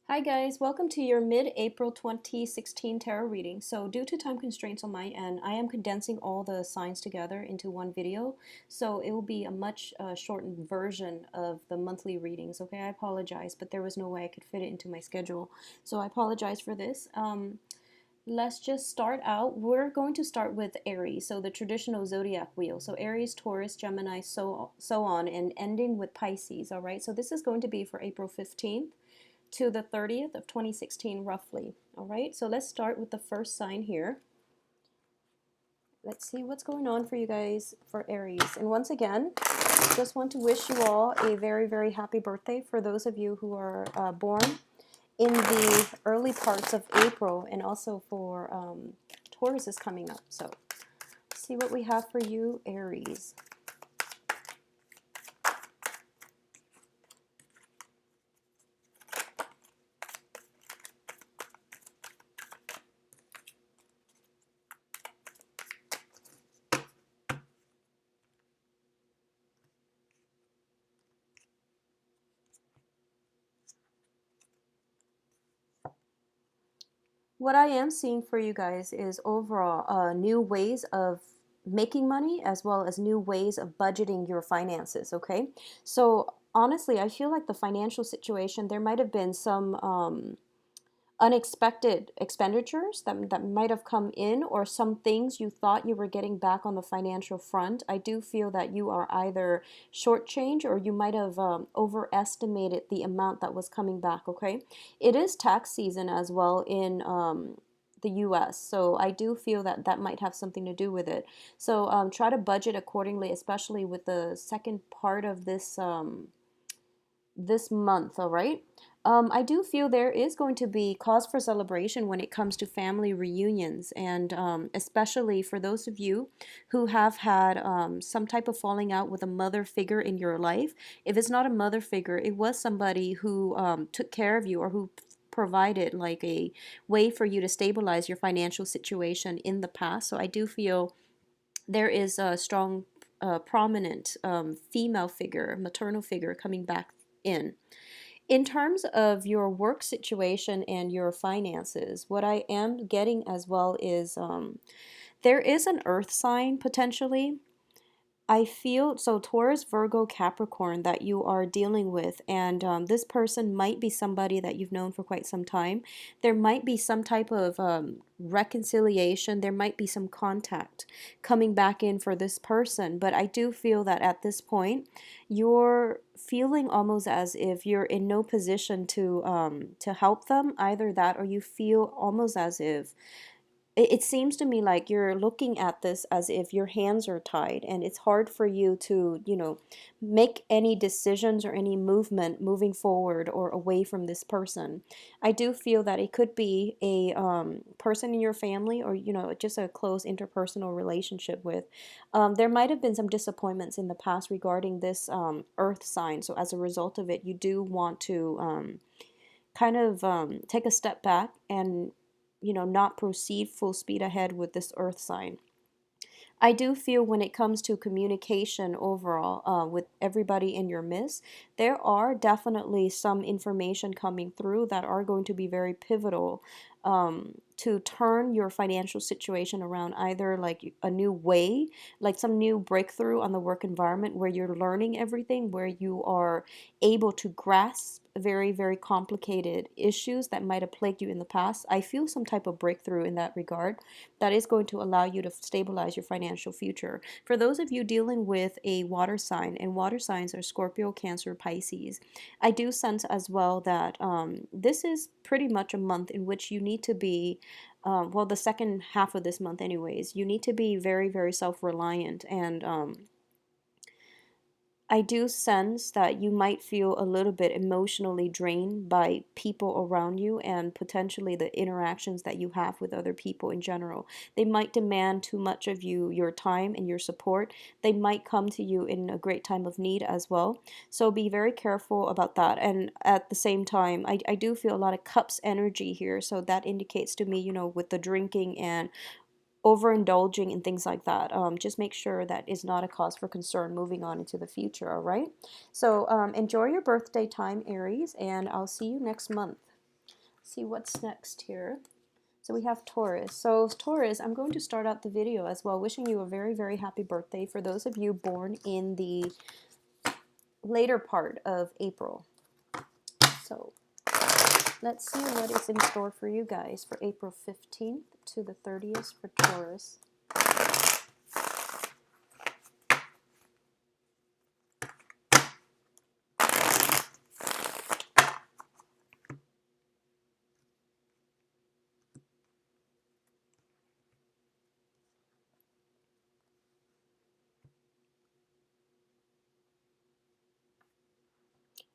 Hi guys, welcome to your mid-April 2016 tarot reading. So due to time constraints on my end, I am condensing all the signs together into one video. So it will be a much shortened version of the monthly readings, okay? I apologize, but there was no way I could fit it into my schedule. So I apologize for this. Let's just start out. We're going to start with Aries, so the traditional zodiac wheel. So Aries, Taurus, Gemini, so on, and ending with Pisces, all right? So this is going to be for April 15th to the 30th of 2016 roughly. All right, so let's start with the first sign here. Let's see what's going on for you guys for Aries. And once again, just want to wish you all a very, very happy birthday for those of you who are born in the early parts of April, and also for Taurus is coming up. So let's see what we have for you, Aries. What I am seeing for you guys is overall new ways of making money, as well as new ways of budgeting your finances, okay? So honestly, I feel like the financial situation, there might have been some unexpected expenditures that might have come in, or some things you thought you were getting back on the financial front. I do feel that you are either shortchanged, or you might have overestimated the amount that was coming back, okay? It is tax season as well in the US, so I do feel that that might have something to do with it. So try to budget accordingly, especially with the second part of this month, all right? I do feel there is going to be cause for celebration when it comes to family reunions, and especially for those of you who have had some type of falling out with a mother figure in your life. If it's not a mother figure, it was somebody who took care of you, or who provided like a way for you to stabilize your financial situation in the past. So I do feel there is a strong, prominent female figure, maternal figure coming back in. In terms of your work situation and your finances, what I am getting as well is there is an earth sign potentially. I feel so Taurus, Virgo, Capricorn that you are dealing with, and this person might be somebody that you've known for quite some time. There might be some type of reconciliation. There might be some contact coming back in for this person, but I do feel that at this point, you're feeling almost as if you're in no position to help them. Either that, or you feel almost as if it seems to me like you're looking at this as if your hands are tied, and it's hard for you to, make any decisions or any movement moving forward or away from this person. I do feel that it could be a person in your family, or, just a close interpersonal relationship with. There might have been some disappointments in the past regarding this earth sign. So as a result of it, you do want to kind of take a step back and not proceed full speed ahead with this earth sign. I do feel when it comes to communication overall with everybody in your midst, there are definitely some information coming through that are going to be very pivotal to turn your financial situation around, either like a new way, like some new breakthrough on the work environment where you're learning everything, where you are able to grasp very, very complicated issues that might have plagued you in the past. I feel some type of breakthrough in that regard that is going to allow you to stabilize your financial future. For those of you dealing with a water sign, and water signs are Scorpio, Cancer, Pisces, I do sense as well that this is pretty much a month in which you need to be, well, the second half of this month anyways, you need to be very, very self-reliant, and I do sense that you might feel a little bit emotionally drained by people around you, and potentially the interactions that you have with other people in general. They might demand too much of you, your time and your support. They might come to you in a great time of need as well. So be very careful about that. And at the same time, I do feel a lot of cups energy here. So that indicates to me, with the drinking and overindulging and things like that. Just make sure that is not a cause for concern moving on into the future, all right? So enjoy your birthday time, Aries, and I'll see you next month. See what's next here. So we have Taurus. So Taurus, I'm going to start out the video as well, wishing you a very, very happy birthday for those of you born in the later part of April. So let's see what is in store for you guys for April 15th to the 30th for Taurus.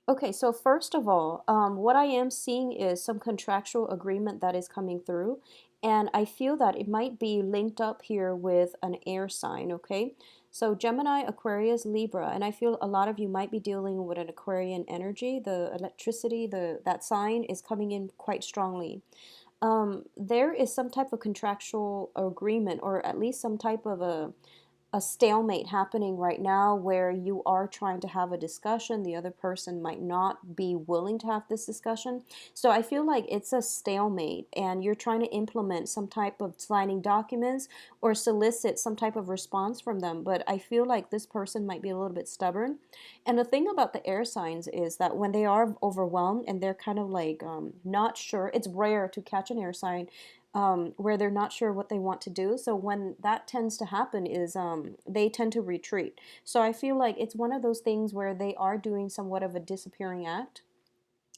Okay, so first of all, what I am seeing is some contractual agreement that is coming through, and I feel that it might be linked up here with an air sign, okay? So Gemini, Aquarius, Libra, and I feel a lot of you might be dealing with an Aquarian energy. The electricity, that sign is coming in quite strongly. There is some type of contractual agreement, or at least some type of a stalemate happening right now where you are trying to have a discussion. The other person might not be willing to have this discussion. So I feel like it's a stalemate and you're trying to implement some type of signing documents or solicit some type of response from them. But I feel like this person might be a little bit stubborn. And the thing about the air signs is that when they are overwhelmed and they're kind of like not sure, it's rare to catch an air sign where they're not sure what they want to do. So when that tends to happen is they tend to retreat. So I feel like it's one of those things where they are doing somewhat of a disappearing act.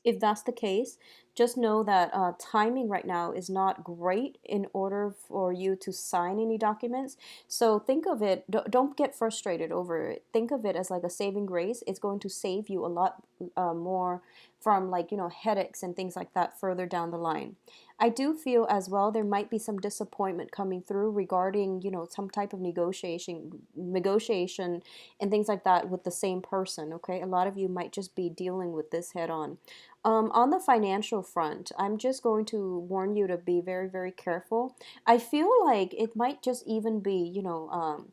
If that's the case, just know that timing right now is not great in order for you to sign any documents. So think of it, don't get frustrated over it. Think of it as like a saving grace. It's going to save you a lot more from, like, you know, headaches and things like that further down the line. I do feel as well there might be some disappointment coming through regarding, you know, some type of negotiation and things like that with the same person, okay? A lot of you might just be dealing with this head on. On the financial front, I'm just going to warn you to be very, very careful. I feel like it might just even be, you know,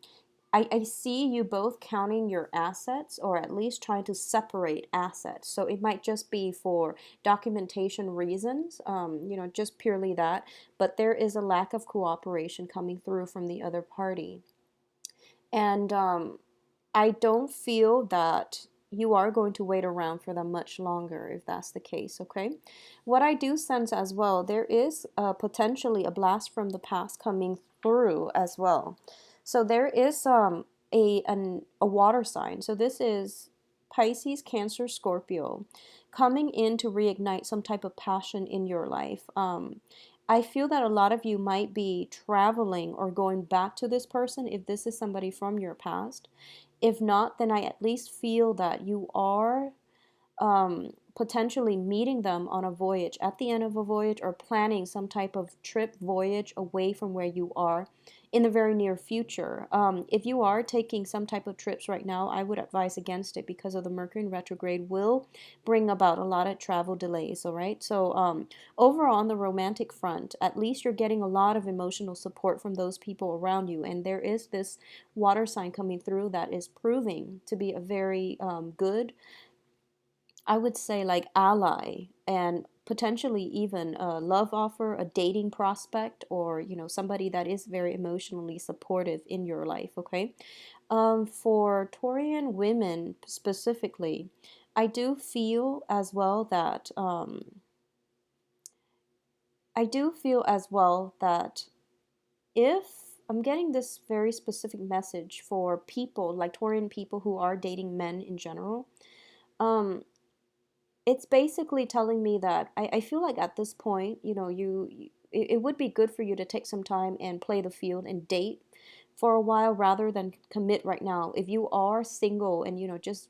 I see you both counting your assets or at least trying to separate assets. So it might just be for documentation reasons, you know, just purely that. But there is a lack of cooperation coming through from the other party. And I don't feel that you are going to wait around for them much longer if that's the case, okay? What I do sense as well, there is potentially a blast from the past coming through as well. So there is a water sign. So this is Pisces, Cancer, Scorpio coming in to reignite some type of passion in your life. I feel that a lot of you might be traveling or going back to this person if this is somebody from your past. If not, then I at least feel that you are potentially meeting them on a voyage, at the end of a voyage, or planning some type of trip voyage away from where you are in the very near future. If you are taking some type of trips right now, I would advise against it because of the Mercury in retrograde will bring about a lot of travel delays, all right? So overall, on the romantic front, at least you're getting a lot of emotional support from those people around you, and there is this water sign coming through that is proving to be a very good, I would say, like, ally, and potentially even a love offer, a dating prospect, or, you know, somebody that is very emotionally supportive in your life, okay? For Taurian women specifically, I do feel as well that if I'm getting this very specific message for people like Taurian people who are dating men in general, it's basically telling me that I feel like at this point, you know, it would be good for you to take some time and play the field and date for a while rather than commit right now. If you are single and, you know, just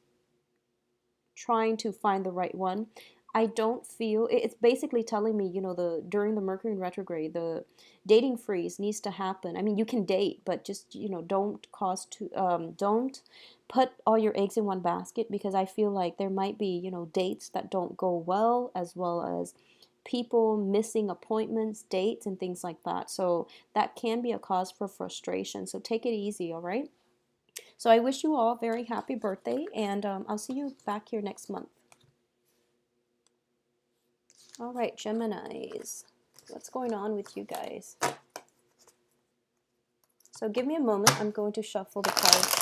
trying to find the right one, I don't feel it's basically telling me, you know, the during the Mercury in retrograde, the dating freeze needs to happen. I mean, you can date, but just, you know, don't put all your eggs in one basket, because I feel like there might be, you know, dates that don't go well as people missing appointments, dates, and things like that. So that can be a cause for frustration. So take it easy, all right? So I wish you all a very happy birthday, and I'll see you back here next month. All right, Geminis. What's going on with you guys? So give me a moment. I'm going to shuffle the cards.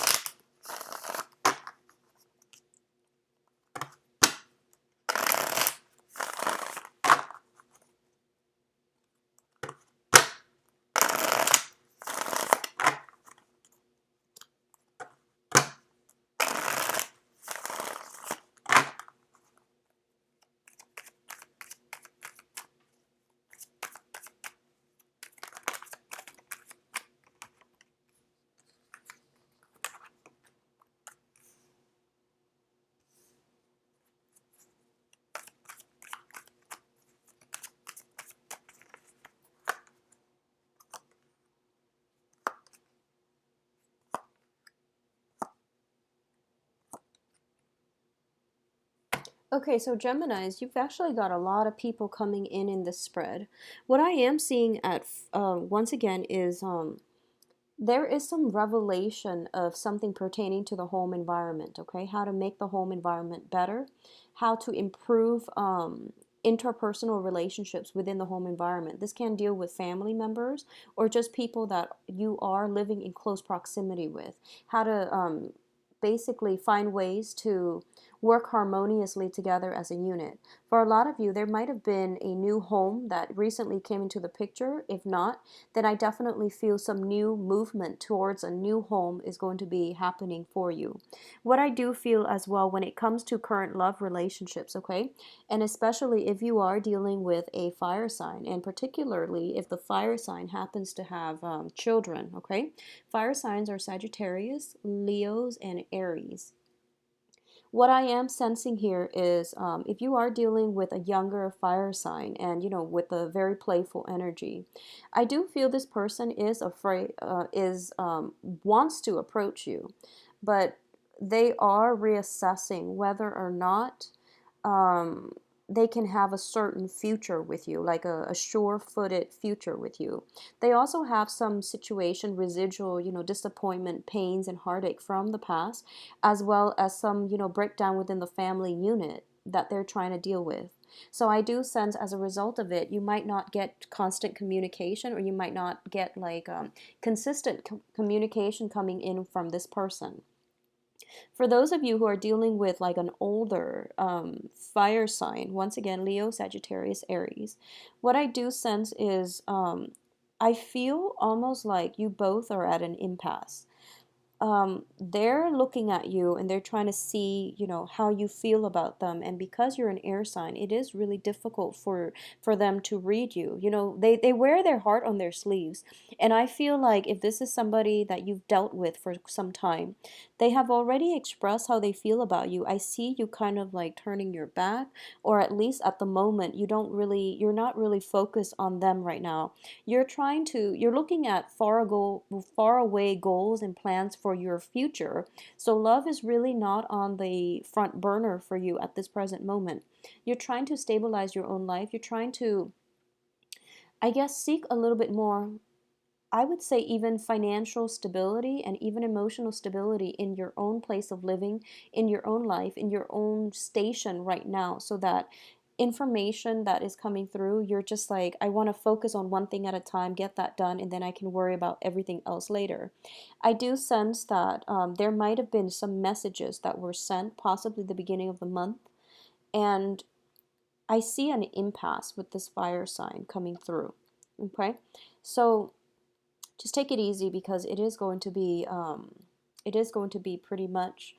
Okay, so Geminis, you've actually got a lot of people coming in this spread. What I am seeing at once again is there is some revelation of something pertaining to the home environment. Okay, how to make the home environment better, how to improve interpersonal relationships within the home environment. This can deal with family members or just people that you are living in close proximity with. How to basically find ways to work harmoniously together as a unit. For a lot of you, there might have been a new home that recently came into the picture. If not, then I definitely feel some new movement towards a new home is going to be happening for you. What I do feel as well when it comes to current love relationships, okay, and especially if you are dealing with a fire sign, and particularly if the fire sign happens to have children, okay, fire signs are Sagittarius, Leos, and Aries. What I am sensing here is if you are dealing with a younger fire sign and with a very playful energy, I do feel this person is afraid, wants to approach you, but they are reassessing whether or not um, they can have a certain future with you, like a sure-footed future with you. They also have some situation, residual, disappointment, pains, and heartache from the past, as well as some, breakdown within the family unit that they're trying to deal with. So I do sense as a result of it, you might not get constant communication, or you might not get like consistent communication coming in from this person. For those of you who are dealing with like an older fire sign, once again, Leo, Sagittarius, Aries, what I do sense is I feel almost like you both are at an impasse. They're looking at you and they're trying to see, how you feel about them. And because you're an air sign, it is really difficult for them to read you. They wear their heart on their sleeves. And I feel like if this is somebody that you've dealt with for some time, they have already expressed how they feel about you. I see you kind of like turning your back, or at least at the moment, you're not really focused on them right now. You're looking at far away goals and plans for your future. So love is really not on the front burner for you at this present moment. You're trying to stabilize your own life. You're trying to, I guess, seek a little bit more, I would say, even financial stability and even emotional stability in your own place of living, in your own life, in your own station right now, so that information that is coming through, you're just like, I want to focus on one thing at a time, get that done, and then I can worry about everything else later. I do sense that there might have been some messages that were sent, possibly the beginning of the month, and I see an impasse with this fire sign coming through. Okay, so just take it easy, because it is going to be pretty much,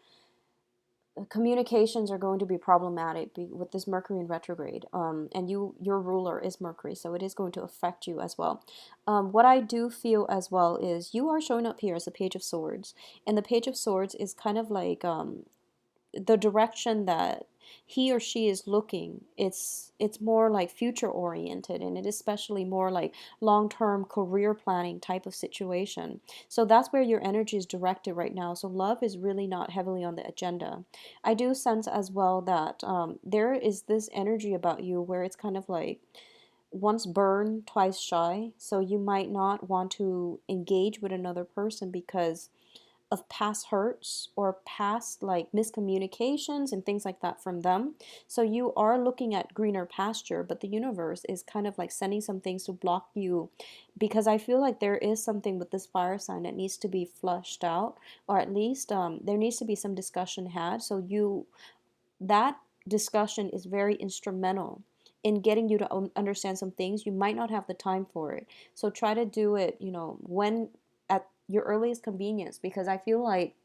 communications are going to be problematic with this Mercury in retrograde, and your ruler is Mercury, so it is going to affect you as well. What I do feel as well is you are showing up here as a Page of Swords, and the Page of Swords is kind of like the direction that he or she is looking. It's more like future oriented, and it is especially more like long-term career planning type of situation. So that's where your energy is directed right now. So love is really not heavily on the agenda. I do sense as well that there is this energy about you where it's kind of like once burned, twice shy. So you might not want to engage with another person because of past hurts or past like miscommunications and things like that from them. So you are looking at greener pasture, but the universe is kind of like sending some things to block you, because I feel like there is something with this fire sign that needs to be flushed out, or at least there needs to be some discussion had. So that discussion is very instrumental in getting you to understand some things. You might not have the time for it, so try to do it, when at your earliest convenience, because I feel like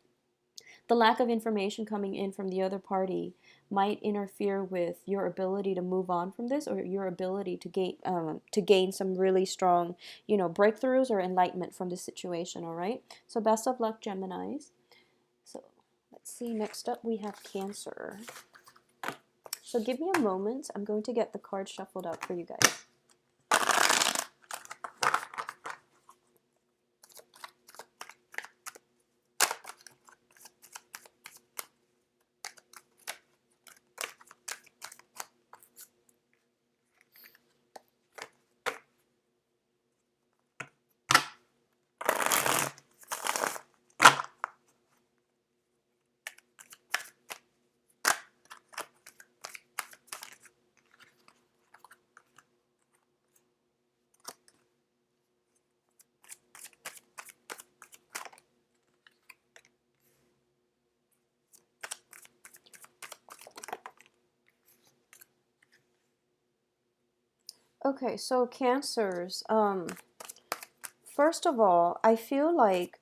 the lack of information coming in from the other party might interfere with your ability to move on from this, or your ability to gain some really strong, breakthroughs or enlightenment from this situation. All right. So best of luck, Geminis. So let's see. Next up, we have Cancer. So give me a moment. I'm going to get the cards shuffled out for you guys. Okay, so Cancers, first of all, I feel like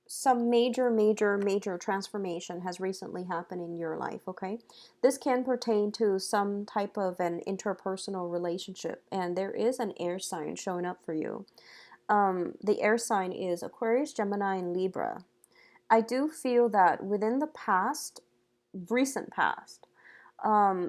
some major transformation has recently happened in your life, okay? This can pertain to some type of an interpersonal relationship, and there is an air sign showing up for you. The air sign is Aquarius, Gemini, and Libra. I do feel that within the recent past,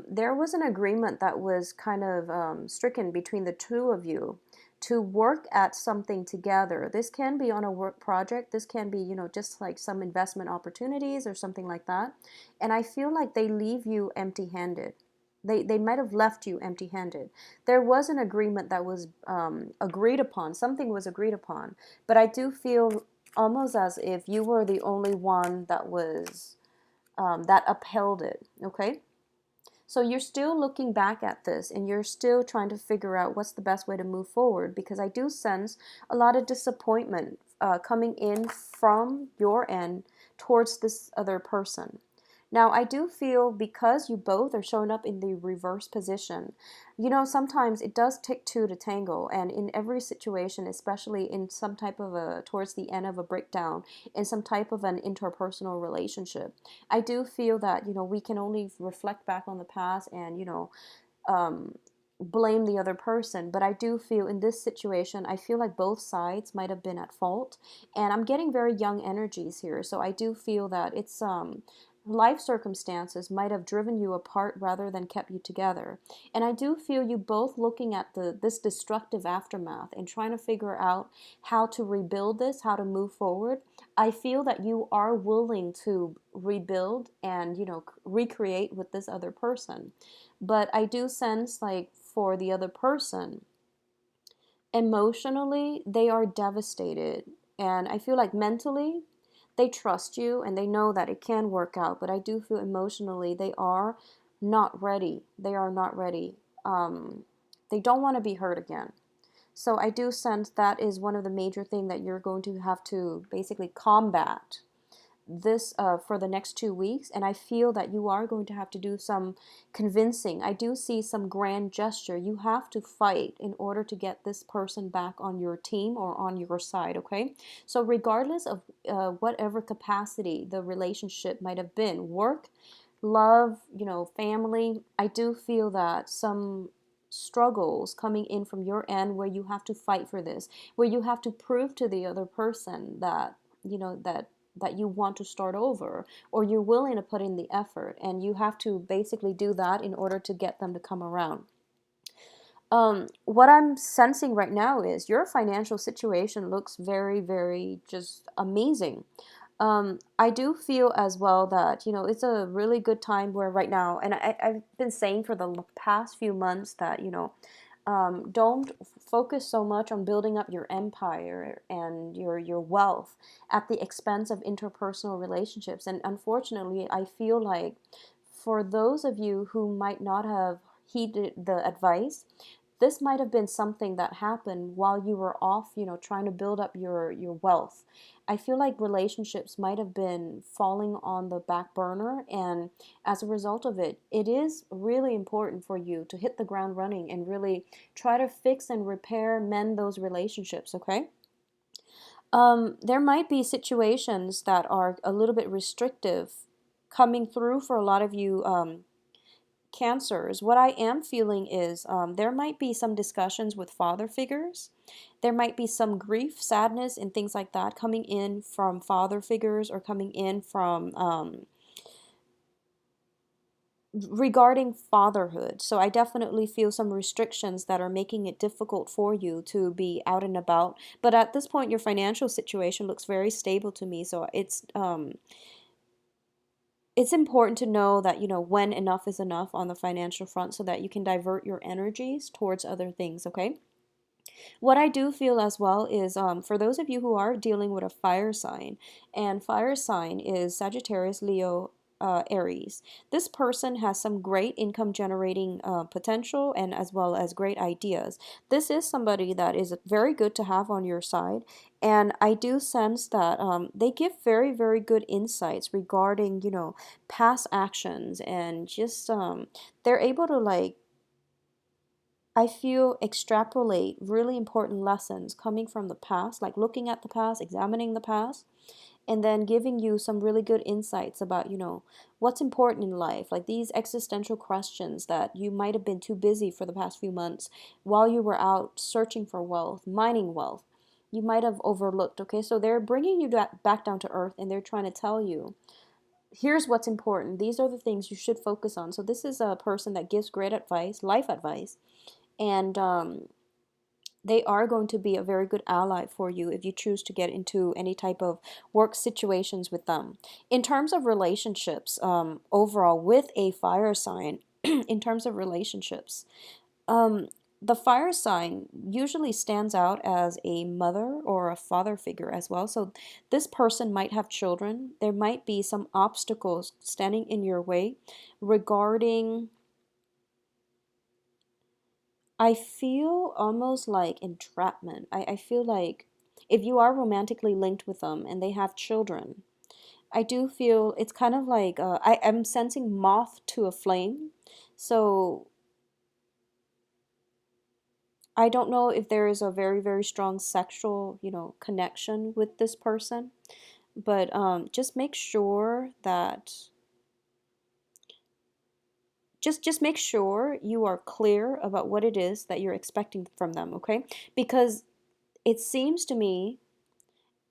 there was an agreement that was kind of stricken between the two of you to work at something together. This can be on a work project. This can be, just like some investment opportunities or something like that. And I feel like they leave you empty-handed. They might have left you empty-handed. There was an agreement that was agreed upon. Something was agreed upon. But I do feel almost as if you were the only one that was that upheld it. Okay. So you're still looking back at this, and you're still trying to figure out what's the best way to move forward, because I do sense a lot of disappointment coming in from your end towards this other person. Now, I do feel, because you both are showing up in the reverse position, sometimes it does take two to tango. And in every situation, especially in some type of towards the end of a breakdown, in some type of an interpersonal relationship, I do feel that, we can only reflect back on the past and, um, blame the other person. But I do feel in this situation, I feel like both sides might have been at fault. And I'm getting very young energies here. So I do feel that it's life circumstances might have driven you apart rather than kept you together. And I do feel you both looking at this destructive aftermath and trying to figure out how to rebuild this, how to move forward. I feel that you are willing to rebuild and, recreate with this other person. But I do sense, like, for the other person, emotionally, they are devastated. And I feel like mentally, they trust you and they know that it can work out. But I do feel emotionally, they are not ready. They are not ready. They don't want to be hurt again. So I do sense that is one of the major things that you're going to have to basically combat this for the next 2 weeks. And I feel that you are going to have to do some convincing. I do see some grand gesture. You have to fight in order to get this person back on your team or on your side, okay? So regardless of whatever capacity the relationship might have been, work, love, family, I do feel that some struggles coming in from your end where you have to fight for this, where you have to prove to the other person that, that you want to start over, or you're willing to put in the effort, and you have to basically do that in order to get them to come around. What I'm sensing right now is your financial situation looks very, very just amazing. I do feel as well that, it's a really good time where right now, and I've been saying for the past few months that, Don't focus so much on building up your empire and your wealth at the expense of interpersonal relationships. And unfortunately, I feel like for those of you who might not have heeded the advice, this might have been something that happened while you were off, trying to build up your wealth. I feel like relationships might have been falling on the back burner, and as a result of it, it is really important for you to hit the ground running and really try to fix and repair, mend those relationships, okay? There might be situations that are a little bit restrictive coming through for a lot of you Cancers. What I am feeling is there might be some discussions with father figures. There might be some grief, sadness, and things like that coming in from father figures, or coming in from regarding fatherhood. So I definitely feel some restrictions that are making it difficult for you to be out and about. But at this point, your financial situation looks very stable to me. So it's important to know that, when enough is enough on the financial front, so that you can divert your energies towards other things, okay? What I do feel as well is for those of you who are dealing with a fire sign, and fire sign is Sagittarius, Leo, Aries. This person has some great income generating potential, and as well as great ideas. This is somebody that is very good to have on your side, and I do sense that they give very, very good insights regarding, past actions, and just they're able to, like, I feel, extrapolate really important lessons coming from the past, like looking at the past, examining the past, and then giving you some really good insights about, what's important in life, like these existential questions that you might have been too busy for the past few months while you were out searching for wealth, mining wealth. You might have overlooked, okay? So they're bringing you back down to earth, and they're trying to tell you, here's what's important. These are the things you should focus on. So this is a person that gives great advice, life advice, and they are going to be a very good ally for you if you choose to get into any type of work situations with them. In terms of relationships, overall, with a fire sign, in terms of relationships, um, the fire sign usually stands out as a mother or a father figure as well. So this person might have children. There might be some obstacles standing in your way regarding, I feel almost like entrapment. I feel like if you are romantically linked with them and they have children, I do feel it's kind of like I am sensing moth to a flame. So I don't know if there is a very, very strong sexual, connection with this person, but just make sure that just make sure you are clear about what it is that you're expecting from them, okay? Because it seems to me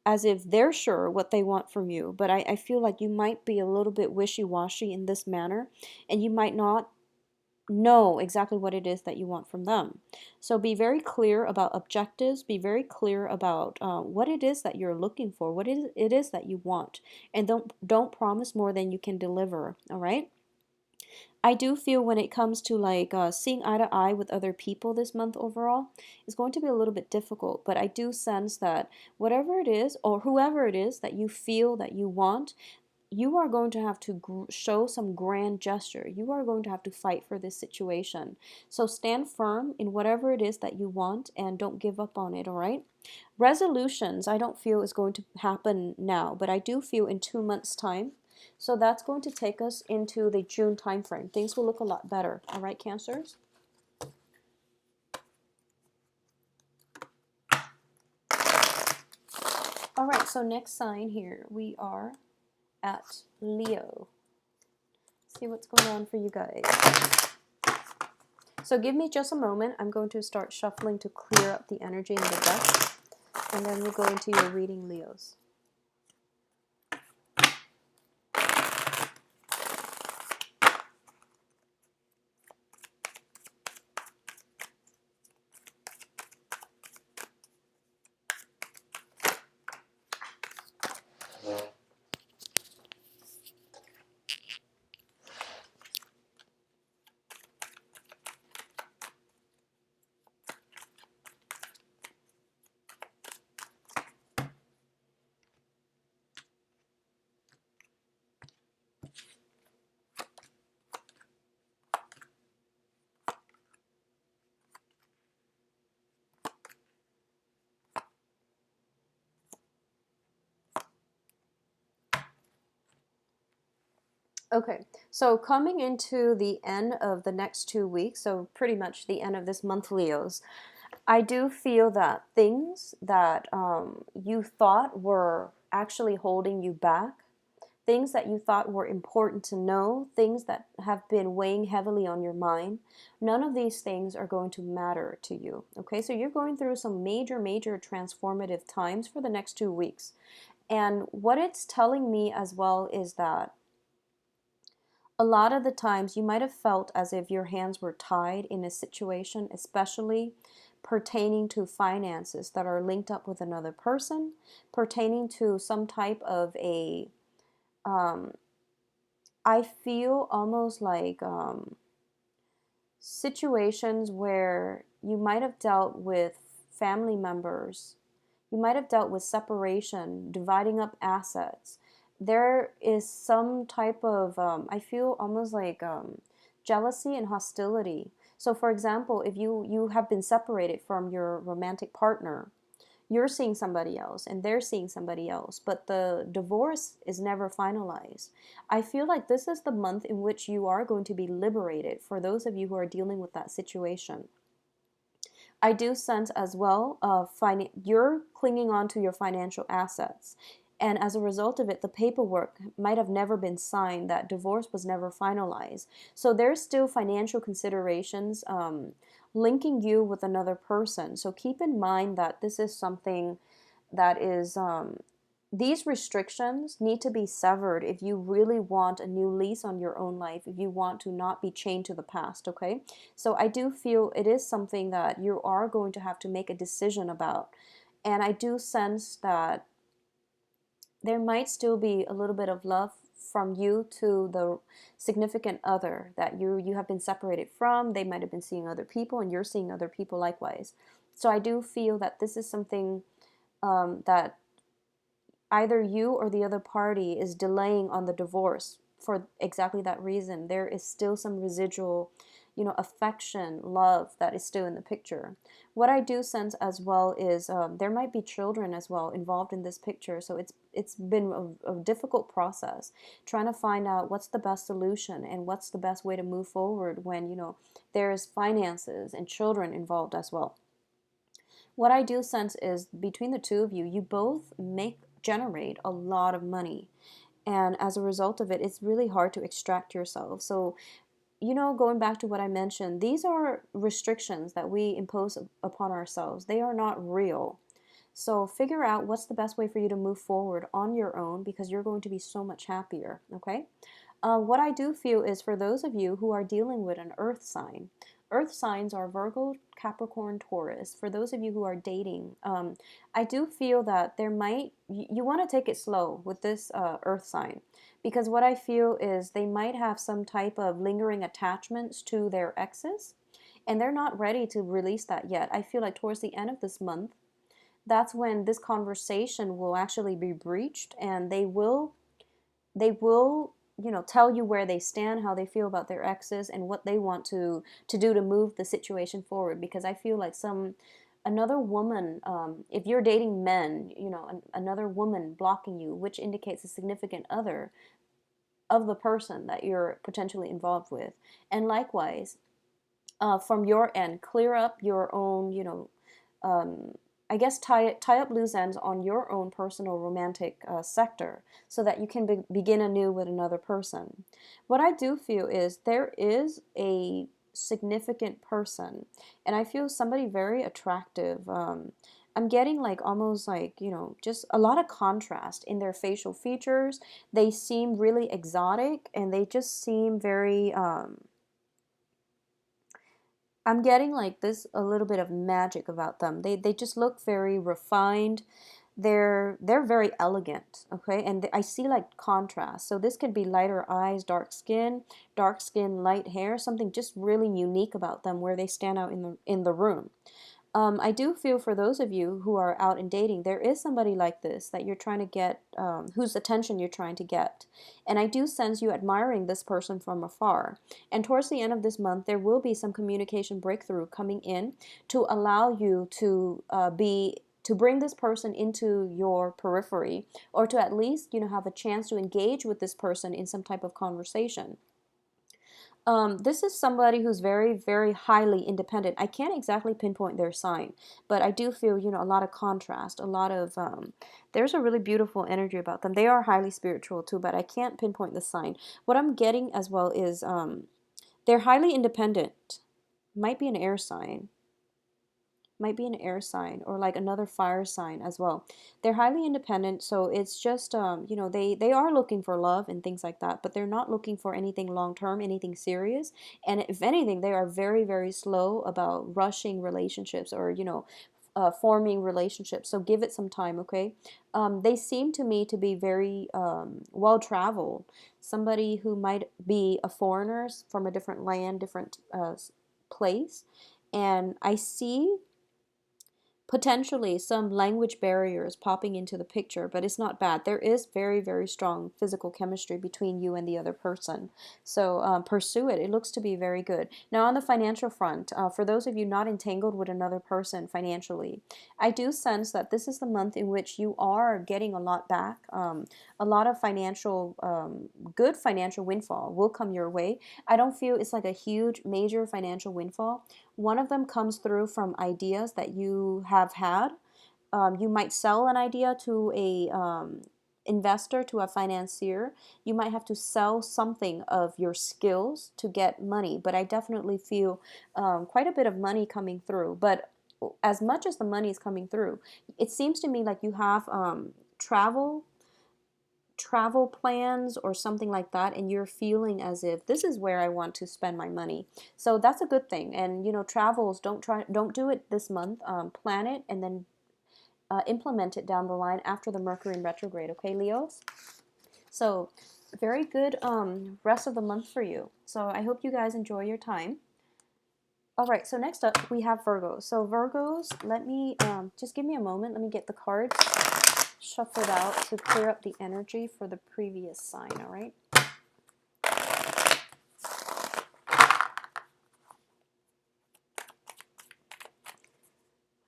as if they're sure what they want from you, but I feel like you might be a little bit wishy-washy in this manner, and you might not know exactly what it is that you want from them. So be very clear about objectives, be very clear about what it is that you're looking for, what it is that you want, and don't promise more than you can deliver, all right? I do feel when it comes to like seeing eye to eye with other people this month overall is going to be a little bit difficult, but I do sense that whatever it is or whoever it is that you feel that you want, you are going to have to show some grand gesture. You are going to have to fight for this situation. So stand firm in whatever it is that you want and don't give up on it, all right? Resolutions, I don't feel is going to happen now, but I do feel in 2 months' time. So that's going to take us into the June time frame. Things will look a lot better, all right, Cancers? All right, so next sign here, we are at Leo. See what's going on for you guys. So give me just a moment. I'm going to start shuffling to clear up the energy in the deck, and then we'll go into your reading, Leos. Okay, so coming into the end of the next 2 weeks, so pretty much the end of this month, Leos, I do feel that things that you thought were actually holding you back, things that you thought were important to know, things that have been weighing heavily on your mind, none of these things are going to matter to you. Okay, so you're going through some major, major transformative times for the next 2 weeks. And what it's telling me as well is that a lot of the times you might have felt as if your hands were tied in a situation, especially pertaining to finances that are linked up with another person, pertaining to some type of a, um, I feel almost like situations where you might have dealt with family members, you might have dealt with separation, dividing up assets. There is some type of, I feel almost like jealousy and hostility. So, for example, if you have been separated from your romantic partner, you're seeing somebody else and they're seeing somebody else, but the divorce is never finalized. I feel like this is the month in which you are going to be liberated for those of you who are dealing with that situation. I do sense as well, you're clinging on to your financial assets. And as a result of it, the paperwork might have never been signed, that divorce was never finalized. So there's still financial considerations linking you with another person. So keep in mind that this is something that is these restrictions need to be severed if you really want a new lease on your own life, if you want to not be chained to the past, okay? So I do feel it is something that you are going to have to make a decision about. And I do sense that there might still be a little bit of love from you to the significant other that you have been separated from. They might have been seeing other people and you're seeing other people likewise. So I do feel that this is something that either you or the other party is delaying on the divorce for exactly that reason. There is still some residual, affection, love that is still in the picture. What I do sense as well is there might be children as well involved in this picture. So it's been a difficult process trying to find out what's the best solution and what's the best way to move forward when there's finances and children involved as well. What I do sense is between the two of you, you both generate a lot of money. And as a result of it, it's really hard to extract yourself. So, going back to what I mentioned, these are restrictions that we impose upon ourselves. They are not real. So figure out what's the best way for you to move forward on your own because you're going to be so much happier, okay? What I do feel is for those of you who are dealing with an earth sign, earth signs are Virgo, Capricorn, Taurus. For those of you who are dating, I do feel that you want to take it slow with this earth sign because what I feel is they might have some type of lingering attachments to their exes and they're not ready to release that yet. I feel like towards the end of this month, that's when this conversation will actually be breached and they will tell you where they stand, how they feel about their exes, and what they want to do to move the situation forward. Because I feel like another woman, if you're dating men, another woman blocking you, which indicates a significant other of the person that you're potentially involved with. And likewise, from your end, clear up your own, um, I guess tie up loose ends on your own personal romantic sector so that you can begin anew with another person. What I do feel is there is a significant person, and I feel somebody very attractive. I'm getting like almost like, just a lot of contrast in their facial features. They seem really exotic and they just seem very, I'm getting like this a little bit of magic about them. They just look very refined. They're very elegant, okay? And I see like contrast. So this could be lighter eyes, dark skin, light hair, something just really unique about them where they stand out in the room. I do feel for those of you who are out and dating, there is somebody like this that you're trying to get, whose attention you're trying to get. And I do sense you admiring this person from afar. And towards the end of this month, there will be some communication breakthrough coming in to allow you to to bring this person into your periphery, or to at least, you know, have a chance to engage with this person in some type of conversation. This is somebody who's very, very highly independent. I can't exactly pinpoint their sign, but I do feel, you know, a lot of contrast, a lot of, there's a really beautiful energy about them. They are highly spiritual too, but I can't pinpoint the sign. What I'm getting as well is they're highly independent. Might be an air sign. Might be an air sign, or like another fire sign as well. They're highly independent, so it's just you know, they are looking for love and things like that, but they're not looking for anything long term, anything serious. And if anything, they are very, very slow about rushing relationships, or, you know, forming relationships. So give it some time, okay? They seem to me to be very well traveled. Somebody who might be a foreigner from a different land, different place. And I see potentially some language barriers popping into the picture, but it's not bad. There is very, very strong physical chemistry between you and the other person. So pursue it. It looks to be very good. Now, on the financial front, for those of you not entangled with another person financially, I do sense that this is the month in which you are getting a lot back. A lot of financial, good financial windfall will come your way. I don't feel it's like a huge, major financial windfall. One of them comes through from ideas that you have had. You might sell an idea to a investor, to a financier. You might have to sell something of your skills to get money, but I definitely feel quite a bit of money coming through. But as much as the money is coming through, it seems to me like you have travel plans or something like that, and you're feeling as if this is where I want to spend my money. So that's a good thing. And you know, travels, don't do it this month. Plan it and then implement it down the line after the Mercury in retrograde. Okay, Leos. So very good rest of the month for you. So I hope you guys enjoy your time. All right, so next up we have Virgos. So Virgos, let me just give me a moment. Let me get the cards shuffled out to clear up the energy for the previous sign. All right.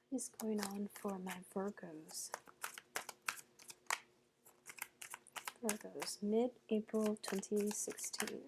What is going on for my Virgos? Virgos, mid-April 2016.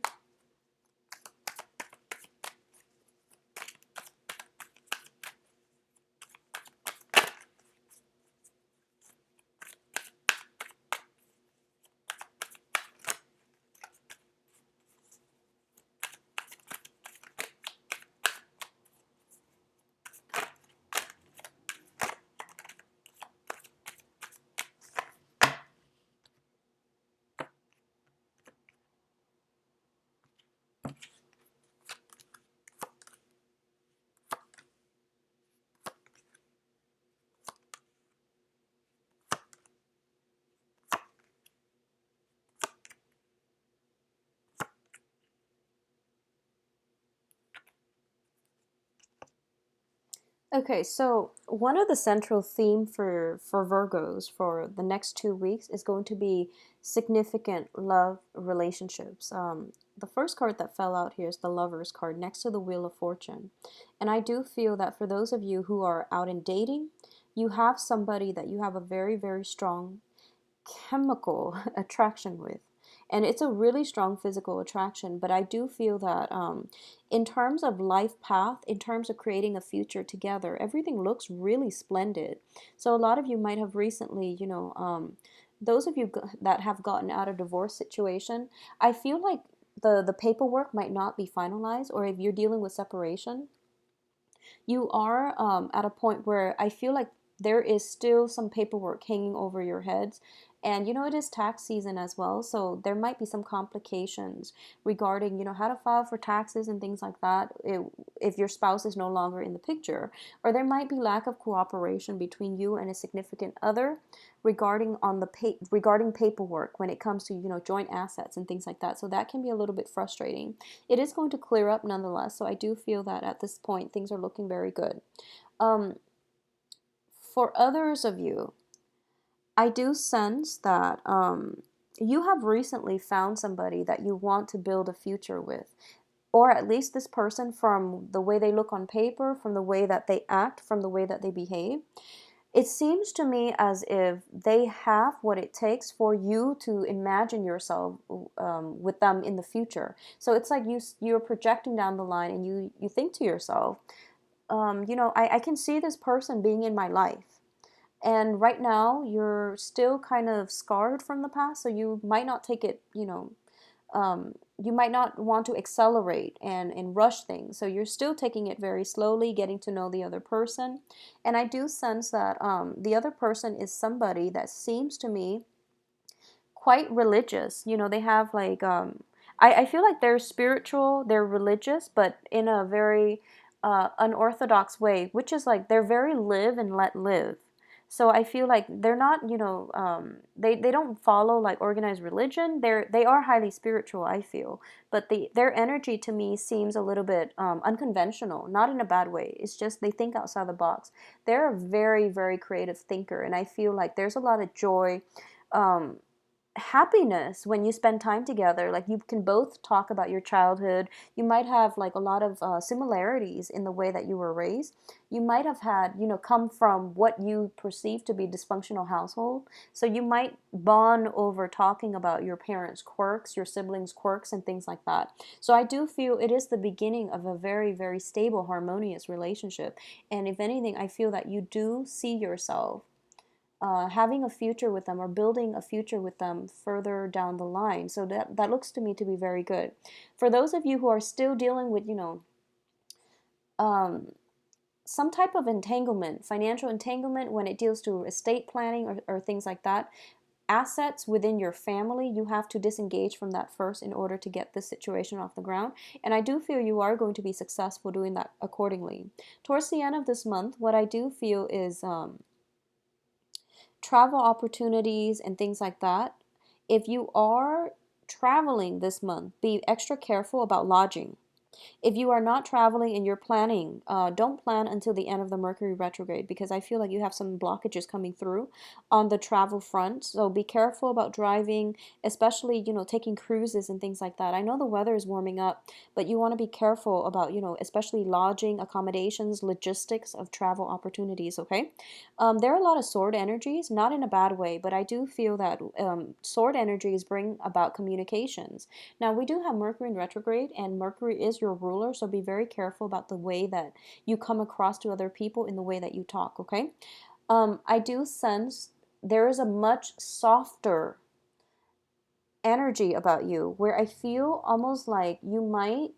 Okay, so one of the central theme for Virgos for the next 2 weeks is going to be significant love relationships. The first card that fell out here is the Lovers card next to the Wheel of Fortune. And I do feel that for those of you who are out in dating, you have somebody that you have a very, very strong chemical attraction with. And it's a really strong physical attraction, but I do feel that in terms of life path, in terms of creating a future together, everything looks really splendid. So a lot of you might have recently, you know, those of you that have gotten out of divorce situation, I feel like the paperwork might not be finalized, or if you're dealing with separation, you are at a point where I feel like there is still some paperwork hanging over your heads. And you know, it is tax season as well, so there might be some complications regarding, you know, how to file for taxes and things like that if your spouse is no longer in the picture. Or there might be lack of cooperation between you and a significant other regarding regarding paperwork when it comes to, you know, joint assets and things like that. So that can be a little bit frustrating. It is going to clear up nonetheless, so I do feel that at this point things are looking very good. For others of you, I do sense that you have recently found somebody that you want to build a future with. Or at least this person, from the way they look on paper, from the way that they act, from the way that they behave. It seems to me as if they have what it takes for you to imagine yourself with them in the future. So it's like you're projecting down the line, and you think to yourself, I can see this person being in my life. And right now, you're still kind of scarred from the past, so you might not take it, you might not want to accelerate and rush things. So you're still taking it very slowly, getting to know the other person. And I do sense that the other person is somebody that seems to me quite religious. They have like, I feel like they're spiritual, they're religious, but in a very unorthodox way, which is like they're very live and let live. So I feel like they're not, they don't follow like organized religion. They are highly spiritual, I feel, but their energy to me seems a little bit unconventional, not in a bad way. It's just they think outside the box. They're a very, very creative thinker, and I feel like there's a lot of joy, um, happiness when you spend time together. Like, you can both talk about your childhood. You might have like a lot of similarities in the way that you were raised. You might have had, come from what you perceive to be dysfunctional household, so you might bond over talking about your parents' quirks, your siblings' quirks, and things like that. So I do feel it is the beginning of a very, very stable, harmonious relationship. And if anything, I feel that you do see yourself having a future with them, or building a future with them further down the line. So that looks to me to be very good. For those of you who are still dealing with, um, some type of entanglement, financial entanglement, when it deals to estate planning, or things like that, assets within your family, you have to disengage from that first in order to get this situation off the ground. And I do feel you are going to be successful doing that accordingly. Towards the end of this month, what I do feel is travel opportunities and things like that. If you are traveling this month, be extra careful about lodging. If you are not traveling and you're planning, don't plan until the end of the Mercury retrograde, because I feel like you have some blockages coming through on the travel front. So be careful about driving, especially, taking cruises and things like that. I know the weather is warming up, but you want to be careful about, especially lodging, accommodations, logistics of travel opportunities, okay? There are a lot of sword energies, not in a bad way, but I do feel that sword energies bring about communications. Now, we do have Mercury in retrograde, and Mercury is your ruler, so be very careful about the way that you come across to other people in the way that you talk, okay? I do sense there is a much softer energy about you, where I feel almost like you might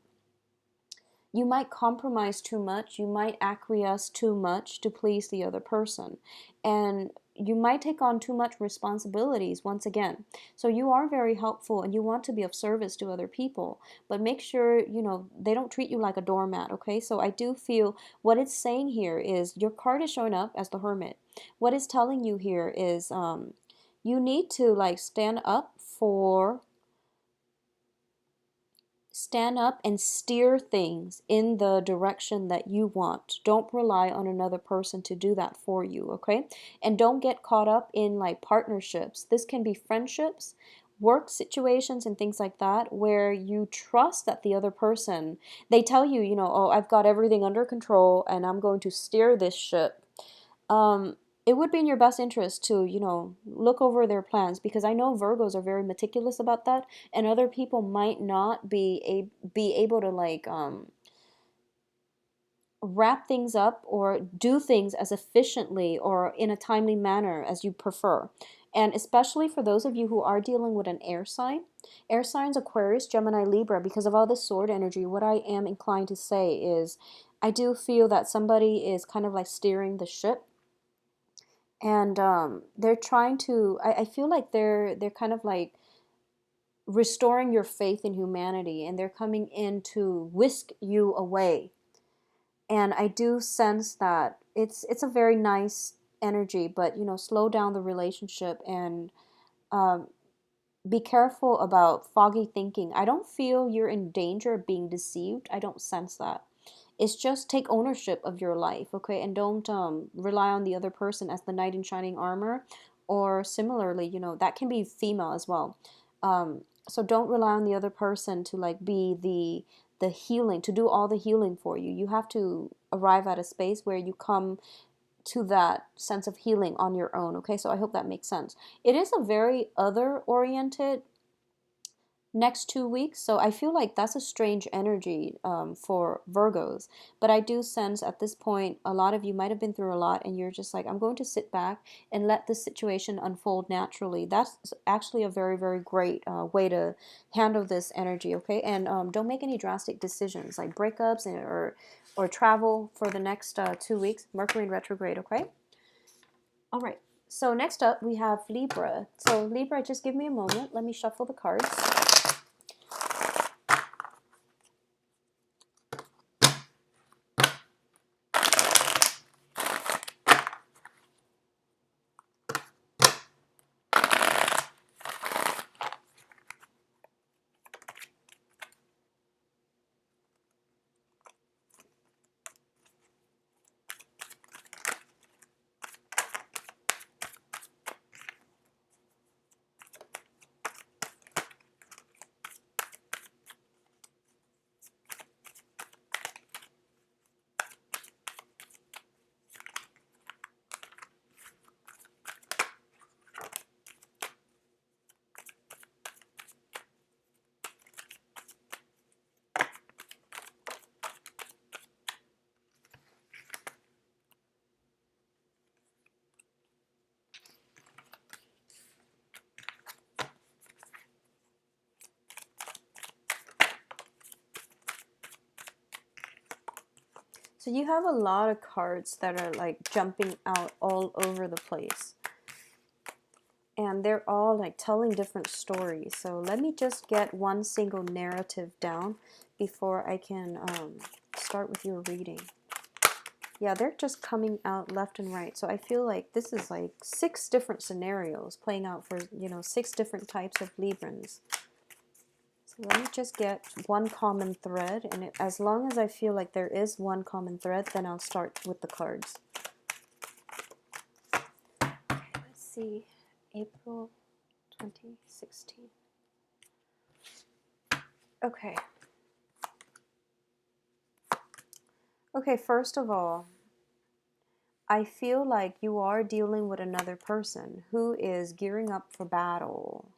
compromise too much, you might acquiesce too much to please the other person, and you might take on too much responsibilities once again. So you are very helpful and you want to be of service to other people, but make sure, they don't treat you like a doormat, okay? So I do feel what it's saying here is your card is showing up as the Hermit. What it's telling you here is you need to like stand up and steer things in the direction that you want. Don't rely on another person to do that for you, okay? And don't get caught up in like partnerships. This can be friendships, work situations, and things like that, where you trust that the other person, they tell you, oh, I've got everything under control and I'm going to steer this ship. It would be in your best interest to, look over their plans, because I know Virgos are very meticulous about that, and other people might not be able to like wrap things up or do things as efficiently or in a timely manner as you prefer. And especially for those of you who are dealing with an air sign, air signs, Aquarius, Gemini, Libra, because of all this sword energy, what I am inclined to say is I do feel that somebody is kind of like steering the ship, and they're trying to, I feel like they're kind of like restoring your faith in humanity, and they're coming in to whisk you away. And I do sense that it's a very nice energy, but slow down the relationship, and um, be careful about foggy thinking. I don't feel you're in danger of being deceived. I don't sense that. It's just take ownership of your life, okay? And don't rely on the other person as the knight in shining armor. Or similarly, that can be female as well. So don't rely on the other person to like be the healing, to do all the healing for you. You have to arrive at a space where you come to that sense of healing on your own. Okay, so I hope that makes sense. It is a very other oriented next 2 weeks, so I feel like that's a strange energy for Virgos. But I do sense at this point a lot of you might have been through a lot, and you're just like, I'm going to sit back and let this situation unfold naturally. That's actually a very, very great way to handle this energy. Okay, and don't make any drastic decisions like breakups or travel for the next 2 weeks. Mercury in retrograde. Okay. All right. So next up we have Libra. So Libra, just give me a moment. Let me shuffle the cards. So you have a lot of cards that are like jumping out all over the place. And they're all like telling different stories. So let me just get one single narrative down before I can start with your reading. Yeah, they're just coming out left and right. So I feel like this is like 6 different scenarios playing out for, 6 different types of Librans. So let me just get one common thread, and as long as I feel like there is one common thread, then I'll start with the cards. Okay, let's see. April 2016. Okay. Okay, first of all, I feel like you are dealing with another person who is gearing up for battle.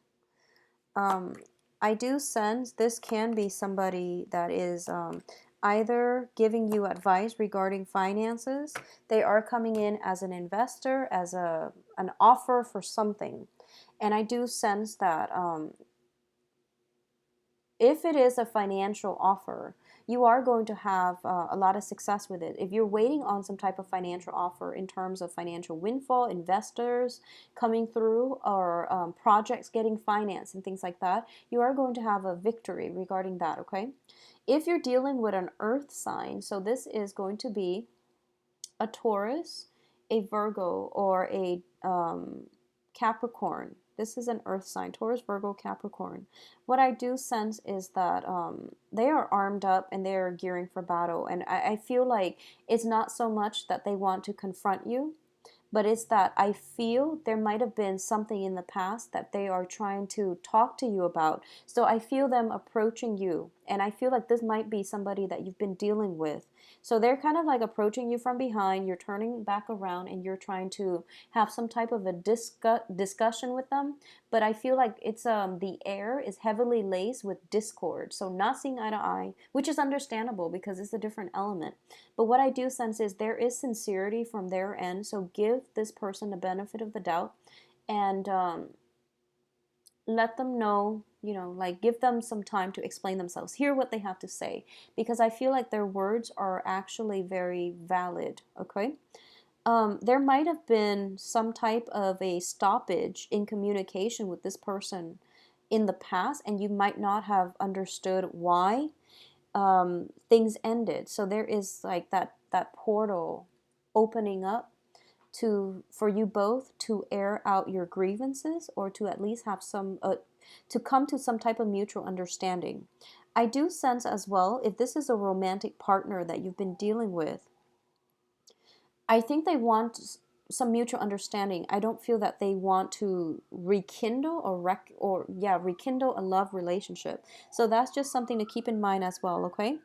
I do sense this can be somebody that is either giving you advice regarding finances. They are coming in as an investor, as an offer for something. And I do sense that if it is a financial offer, you are going to have a lot of success with it. If you're waiting on some type of financial offer in terms of financial windfall, investors coming through, or projects getting financed and things like that, you are going to have a victory regarding that, okay? If you're dealing with an earth sign, so this is going to be a Taurus, a Virgo, or a Capricorn. This is an earth sign, Taurus, Virgo, Capricorn. What I do sense is that they are armed up and they are gearing for battle. And I feel like it's not so much that they want to confront you, but it's that I feel there might have been something in the past that they are trying to talk to you about. So I feel them approaching you, and I feel like this might be somebody that you've been dealing with. So they're kind of like approaching you from behind, you're turning back around, and you're trying to have some type of a discussion with them. But I feel like it's the air is heavily laced with discord, so not seeing eye to eye, which is understandable because it's a different element. But what I do sense is there is sincerity from their end, so give this person the benefit of the doubt, and let them know, like give them some time to explain themselves, hear what they have to say, because I feel like their words are actually very valid, okay? There might have been some type of a stoppage in communication with this person in the past, and you might not have understood why things ended. So there is like that portal opening up for you both to air out your grievances, or to at least have some to come to some type of mutual understanding. I do sense as well, if this is a romantic partner that you've been dealing with, I think they want some mutual understanding. I don't feel that they want to rekindle rekindle a love relationship. So that's just something to keep in mind as well, okay?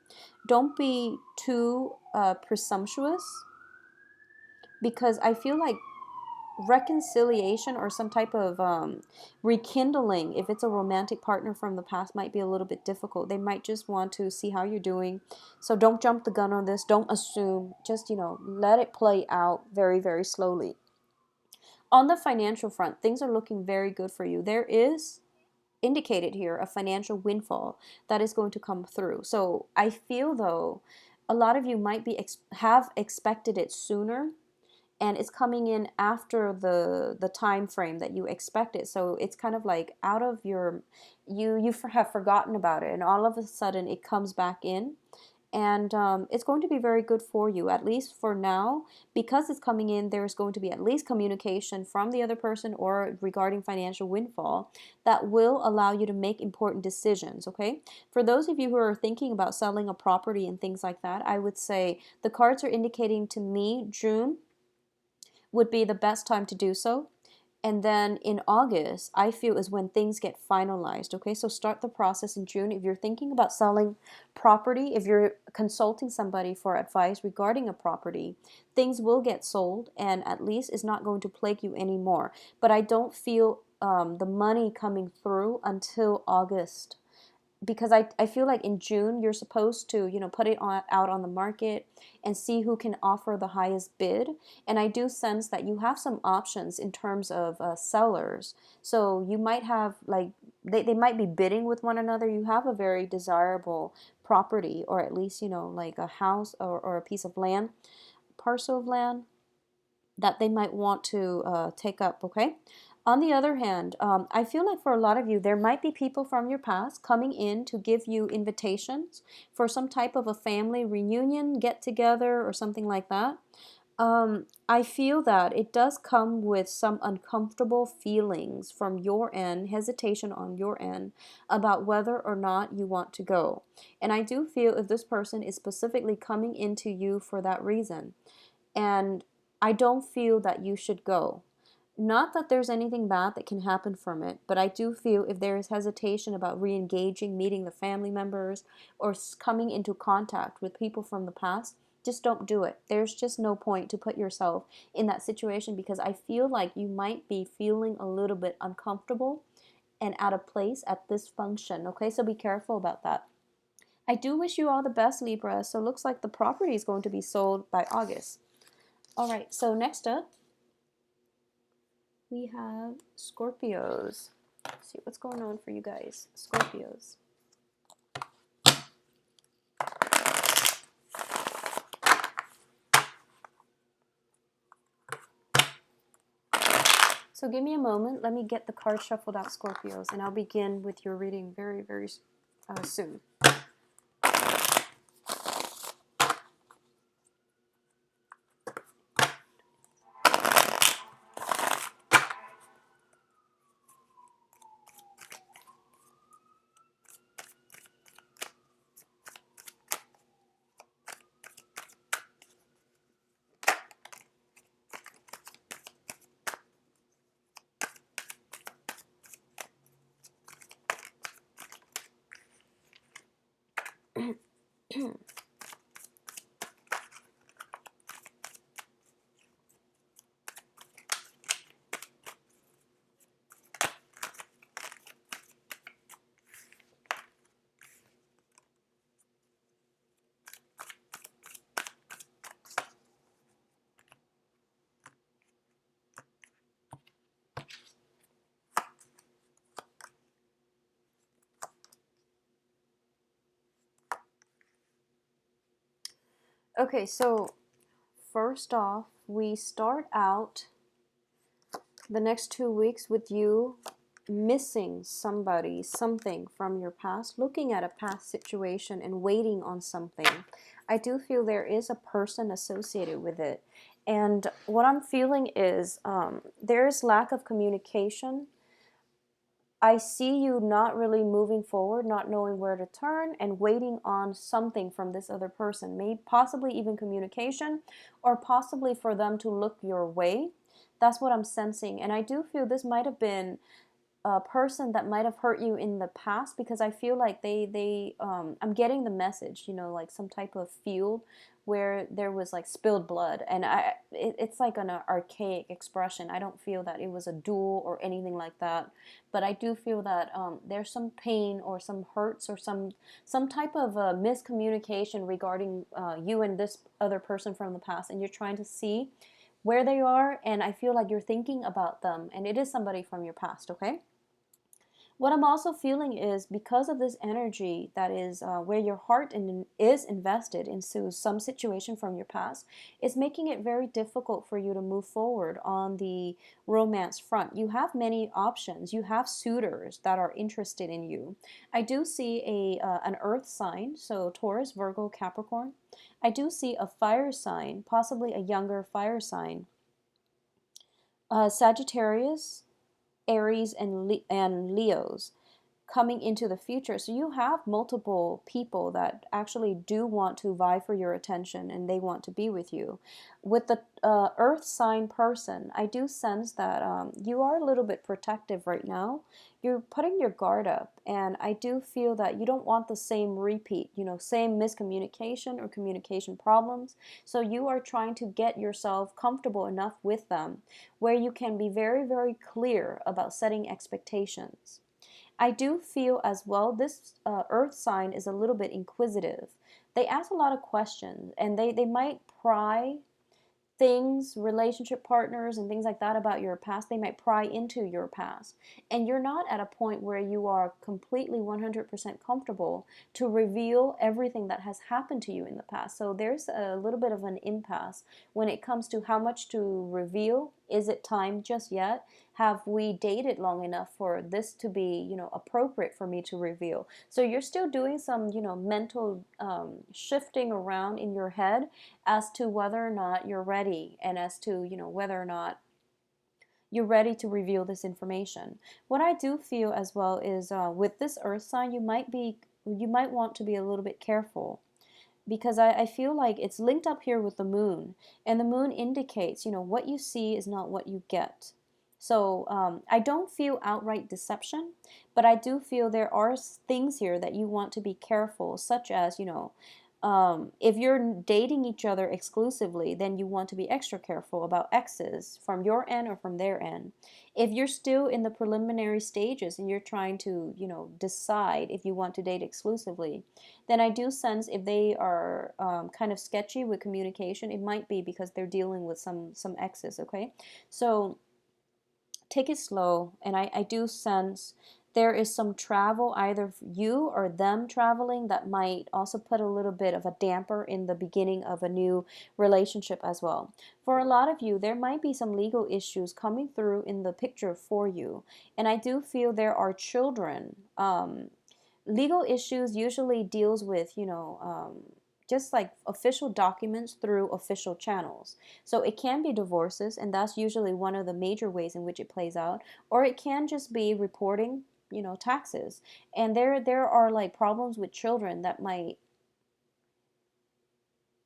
Don't be too presumptuous because I feel like reconciliation or some type of rekindling, if it's a romantic partner from the past, might be a little bit difficult. They might just want to see how you're doing. So don't jump the gun on this. Don't assume. Just, let it play out very, very slowly. On the financial front, things are looking very good for you. There is indicated here a financial windfall that is going to come through. So I feel though a lot of you might be have expected it sooner, and it's coming in after the time frame that you expected. So it's kind of like out of your, you have forgotten about it, and all of a sudden it comes back in. And it's going to be very good for you, at least for now, because it's coming in. There's going to be at least communication from the other person or regarding financial windfall that will allow you to make important decisions. Okay, for those of you who are thinking about selling a property and things like that, I would say the cards are indicating to me June would be the best time to do so. And then in August, I feel is when things get finalized. Okay, so start the process in June. If you're thinking about selling property, if you're consulting somebody for advice regarding a property, things will get sold, and at least it's not going to plague you anymore. But I don't feel the money coming through until August, because I feel like in June you're supposed to put it out on the market and see who can offer the highest bid. And I do sense that you have some options in terms of sellers. So you might have like they might be bidding with one another. You have a very desirable property, or at least like a house or a piece of land, parcel of land that they might want to take up. Okay. On the other hand, I feel like for a lot of you, there might be people from your past coming in to give you invitations for some type of a family reunion, get together, or something like that. I feel that it does come with some uncomfortable feelings from your end, hesitation on your end about whether or not you want to go. And I do feel if this person is specifically coming into you for that reason, and I don't feel that you should go. Not that there's anything bad that can happen from it, but I do feel if there is hesitation about re-engaging, meeting the family members, or coming into contact with people from the past, just don't do it. There's just no point to put yourself in that situation, because I feel like you might be feeling a little bit uncomfortable and out of place at this function. Okay, so be careful about that. I do wish you all the best, Libra. So it looks like the property is going to be sold by August. All right, so next up, we have Scorpios. Let's see what's going on for you guys, Scorpios. So give me a moment. Let me get the cards shuffled out, Scorpios, and I'll begin with your reading very, very soon. Okay, so first off, we start out the next 2 weeks with you missing somebody, something from your past, looking at a past situation and waiting on something. I do feel there is a person associated with it. And what I'm feeling is there is lack of communication. I see you not really moving forward, not knowing where to turn, and waiting on something from this other person. Maybe possibly even communication, or possibly for them to look your way. That's what I'm sensing. And I do feel this might have been a person that might have hurt you in the past, because I feel like I'm getting the message, you know, like some type of field where there was like spilled blood, and it's like an archaic expression. I don't feel that it was a duel or anything like that, but I do feel that there's some pain or some hurts or some type of miscommunication regarding you and this other person from the past, and you're trying to see where they are, and I feel like you're thinking about them, and it is somebody from your past, okay? What I'm also feeling is because of this energy that is where your heart is invested into some situation from your past, it's making it very difficult for you to move forward on the romance front. You have many options. You have suitors that are interested in you. I do see an earth sign, so Taurus, Virgo, Capricorn. I do see a fire sign, possibly a younger fire sign. Sagittarius, Aries, and Leos coming into the future. So you have multiple people that actually do want to vie for your attention and they want to be with you. With the earth sign person, I do sense that you are a little bit protective right now. You're putting your guard up, and I do feel that you don't want the same repeat, you know, same miscommunication or communication problems. So you are trying to get yourself comfortable enough with them where you can be very, very clear about setting expectations. I do feel as well this earth sign is a little bit inquisitive. They ask a lot of questions, and they might pry things, relationship partners, and things like that about your past. They might pry into your past. And you're not at a point where you are completely 100% comfortable to reveal everything that has happened to you in the past. So there's a little bit of an impasse when it comes to how much to reveal. Is it time just yet? Have we dated long enough for this to be, you know, appropriate for me to reveal? So you're still doing some, you know, mental shifting around in your head as to whether or not you're ready, and as to, you know, whether or not you're ready to reveal this information. What I do feel as well is with this earth sign, you might want to be a little bit careful, because I feel like it's linked up here with the moon, and the moon indicates, you know, what you see is not what you get. So I don't feel outright deception, but I do feel there are things here that you want to be careful, such as, you know, if you're dating each other exclusively, then you want to be extra careful about exes from your end or from their end. If you're still in the preliminary stages and you're trying to, you know, decide if you want to date exclusively, then I do sense if they are kind of sketchy with communication, it might be because they're dealing with some exes, okay? So take it slow, and I do sense there is some travel, either you or them traveling, that might also put a little bit of a damper in the beginning of a new relationship as well. For a lot of you, there might be some legal issues coming through in the picture for you, and I do feel there are children. Legal issues usually deals with, you know, just like official documents through official channels. So it can be divorces, and that's usually one of the major ways in which it plays out, or it can just be reporting, you know, taxes. And there are like problems with children that might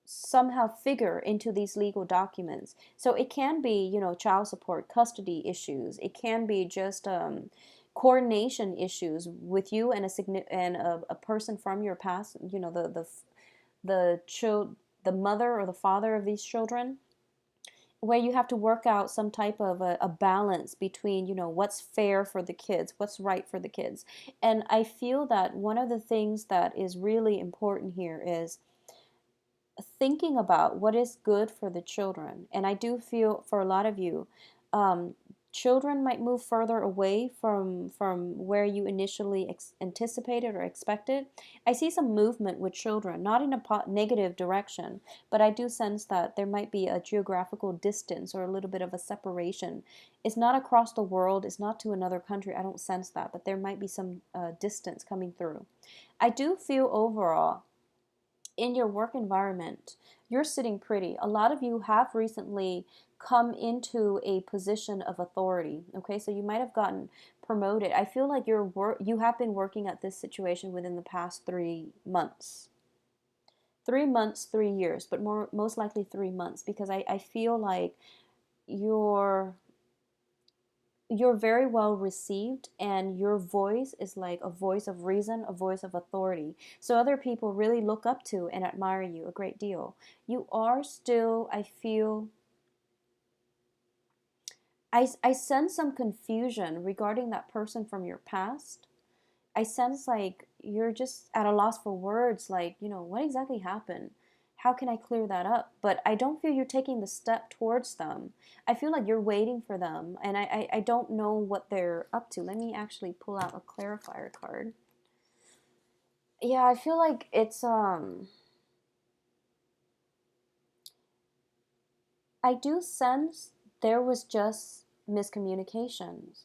somehow figure into these legal documents. So it can be, you know, child support, custody issues. It can be just coordination issues with you and a person from your past, you know, the mother or the father of these children, where you have to work out some type of a balance between, you know, what's fair for the kids, what's right for the kids. And I feel that one of the things that is really important here is thinking about what is good for the children. And I do feel for a lot of you, um, children might move further away from where you initially anticipated or expected. I see some movement with children, not in a negative direction, but I do sense that there might be a geographical distance or a little bit of a separation. It's not across the world, it's not to another country. I don't sense that, but there might be some distance coming through. I do feel overall in your work environment, you're sitting pretty. A lot of you have recently come into a position of authority. Okay, so you might have gotten promoted. I feel like you have been working at this situation within the past 3 months. 3 months, 3 years, but most likely 3 months, because I feel like you're you're very well received, and your voice is like a voice of reason, a voice of authority. So other people really look up to and admire you a great deal. You are still, I feel, I sense some confusion regarding that person from your past. I sense like you're just at a loss for words, like, what exactly happened? How can I clear that up? But I don't feel you're taking the step towards them. I feel like you're waiting for them, and I don't know what they're up to. Let me actually pull out a clarifier card. Yeah, I feel like I do sense there was just miscommunications.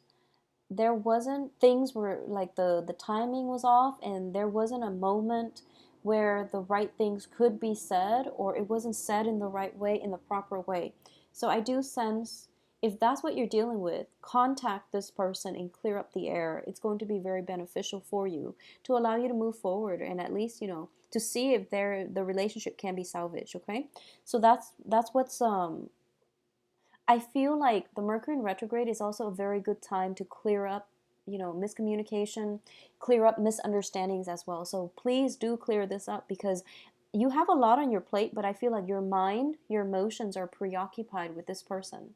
There wasn't, things were like the timing was off, and there wasn't a moment where the right things could be said, or it wasn't said in the right way, in the proper way. So I do sense, if that's what you're dealing with, contact this person and clear up the air. It's going to be very beneficial for you to allow you to move forward, and at least, to see if the relationship can be salvaged. Okay, so that's what's I feel like the Mercury in retrograde is also a very good time to clear up, miscommunication, clear up misunderstandings as well. So please do clear this up, because you have a lot on your plate, but I feel like your mind, your emotions are preoccupied with this person.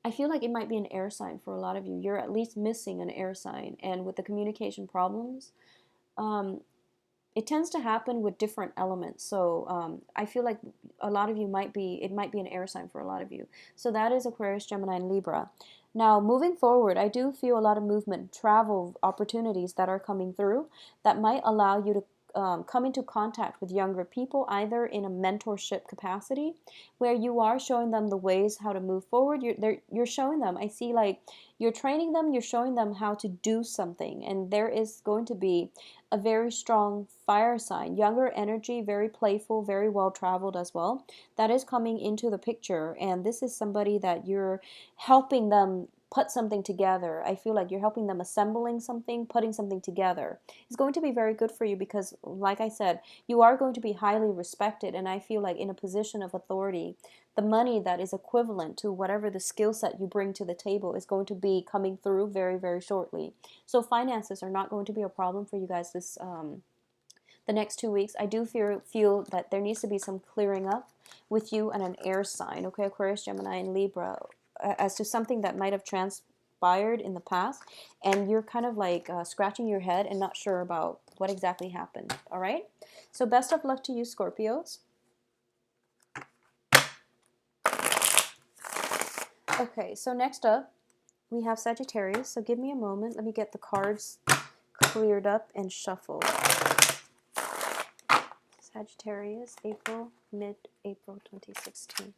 I feel like it might be an air sign for a lot of you. You're at least missing an air sign. And with the communication problems, um, it tends to happen with different elements. So I feel like a lot of you it might be an air sign for a lot of you. So that is Aquarius, Gemini, and Libra. Now, moving forward, I do feel a lot of movement, travel opportunities that are coming through that might allow you to come into contact with younger people, either in a mentorship capacity, where you are showing them the ways how to move forward. You're showing them, I see, like, you're training them, you're showing them how to do something, and there is going to be a very strong fire sign, younger energy, very playful, very well traveled as well, that is coming into the picture. And this is somebody that you're helping them put something together. I feel like you're helping them assembling something, putting something together. It's going to be very good for you because, like I said, you are going to be highly respected, and I feel like in a position of authority, the money that is equivalent to whatever the skill set you bring to the table is going to be coming through very, very shortly. So finances are not going to be a problem for you guys the next 2 weeks. I do feel that there needs to be some clearing up with you and an air sign, okay, Aquarius, Gemini, and Libra, as to something that might have transpired in the past, and you're kind of like scratching your head and not sure about what exactly happened. All right, so best of luck to you, Scorpios. Okay, so next up we have Sagittarius. So give me a moment, let me get the cards cleared up and shuffled. Sagittarius, mid-April 2016.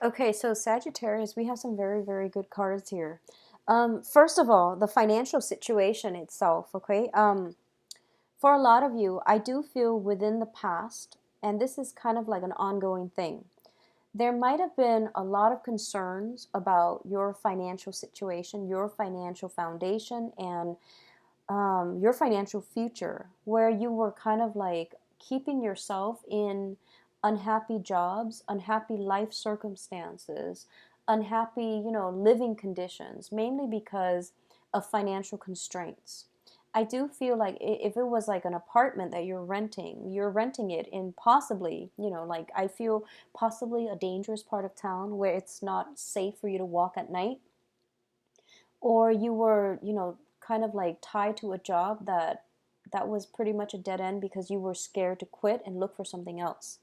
Okay, so Sagittarius, we have some very, very good cards here. First of all, the financial situation itself, okay? For a lot of you, I do feel within the past, and this is kind of like an ongoing thing, there might have been a lot of concerns about your financial situation, your financial foundation, and your financial future, where you were kind of like keeping yourself in unhappy jobs, unhappy life circumstances, unhappy, living conditions, mainly because of financial constraints. I do feel like if it was like an apartment that you're renting it in possibly, like I feel possibly a dangerous part of town where it's not safe for you to walk at night, or you were, kind of like tied to a job that was pretty much a dead end because you were scared to quit and look for something else.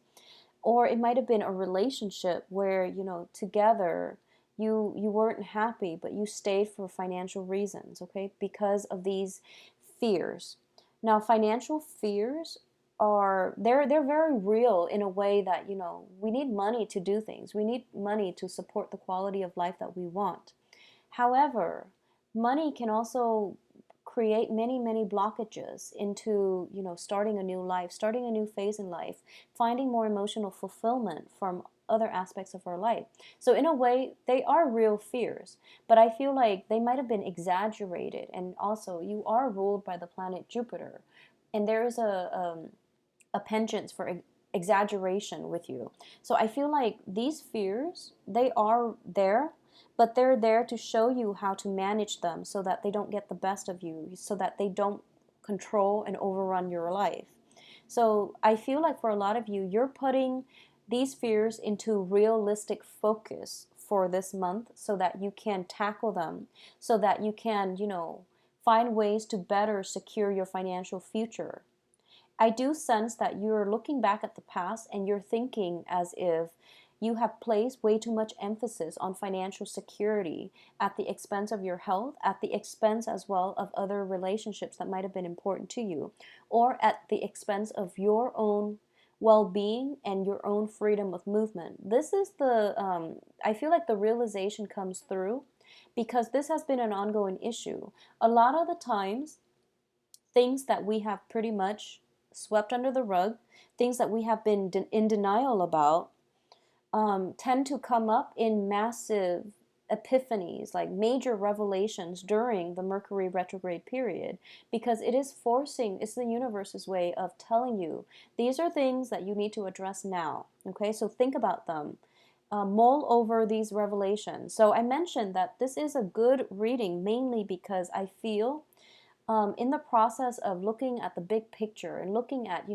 Or it might have been a relationship where, together you weren't happy, but you stayed for financial reasons, okay? Because of these fears. Now, financial fears they're very real in a way that, we need money to do things. We need money to support the quality of life that we want. However, money can also create many, many blockages into, starting a new life, starting a new phase in life, finding more emotional fulfillment from other aspects of our life. So in a way, they are real fears, but I feel like they might have been exaggerated. And also, you are ruled by the planet Jupiter, and there is a penchant for exaggeration with you. So I feel like these fears, they are there, but they're there to show you how to manage them so that they don't get the best of you, so that they don't control and overrun your life. So I feel like for a lot of you, you're putting these fears into realistic focus for this month so that you can tackle them, so that you can, find ways to better secure your financial future. I do sense that you're looking back at the past and you're thinking as if you have placed way too much emphasis on financial security at the expense of your health, at the expense as well of other relationships that might have been important to you, or at the expense of your own well-being and your own freedom of movement. This is I feel like the realization comes through because this has been an ongoing issue. A lot of the times, things that we have pretty much swept under the rug, things that we have been in denial about, tend to come up in massive epiphanies, like major revelations during the Mercury retrograde period, because it's the universe's way of telling you these are things that you need to address now. Okay, so think about them. Mull over these revelations. So I mentioned that this is a good reading mainly because I feel in the process of looking at the big picture and looking at,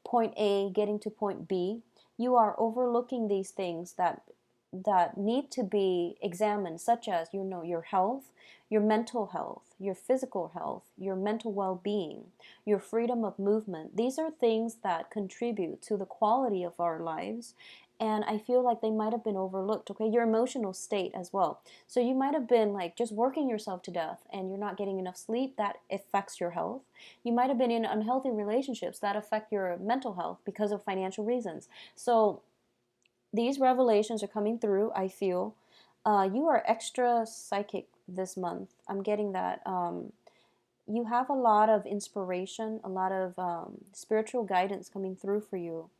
point A getting to point B, you are overlooking these things that need to be examined, such as, your health, your mental health, your physical health, your mental well-being, your freedom of movement. These are things that contribute to the quality of our lives, and I feel like they might have been overlooked. Okay, your emotional state as well. So you might have been like just working yourself to death and you're not getting enough sleep. That affects your health. You might have been in unhealthy relationships that affect your mental health because of financial reasons. So these revelations are coming through, I feel. You are extra psychic this month. I'm getting that. You have a lot of inspiration, a lot of spiritual guidance coming through for you.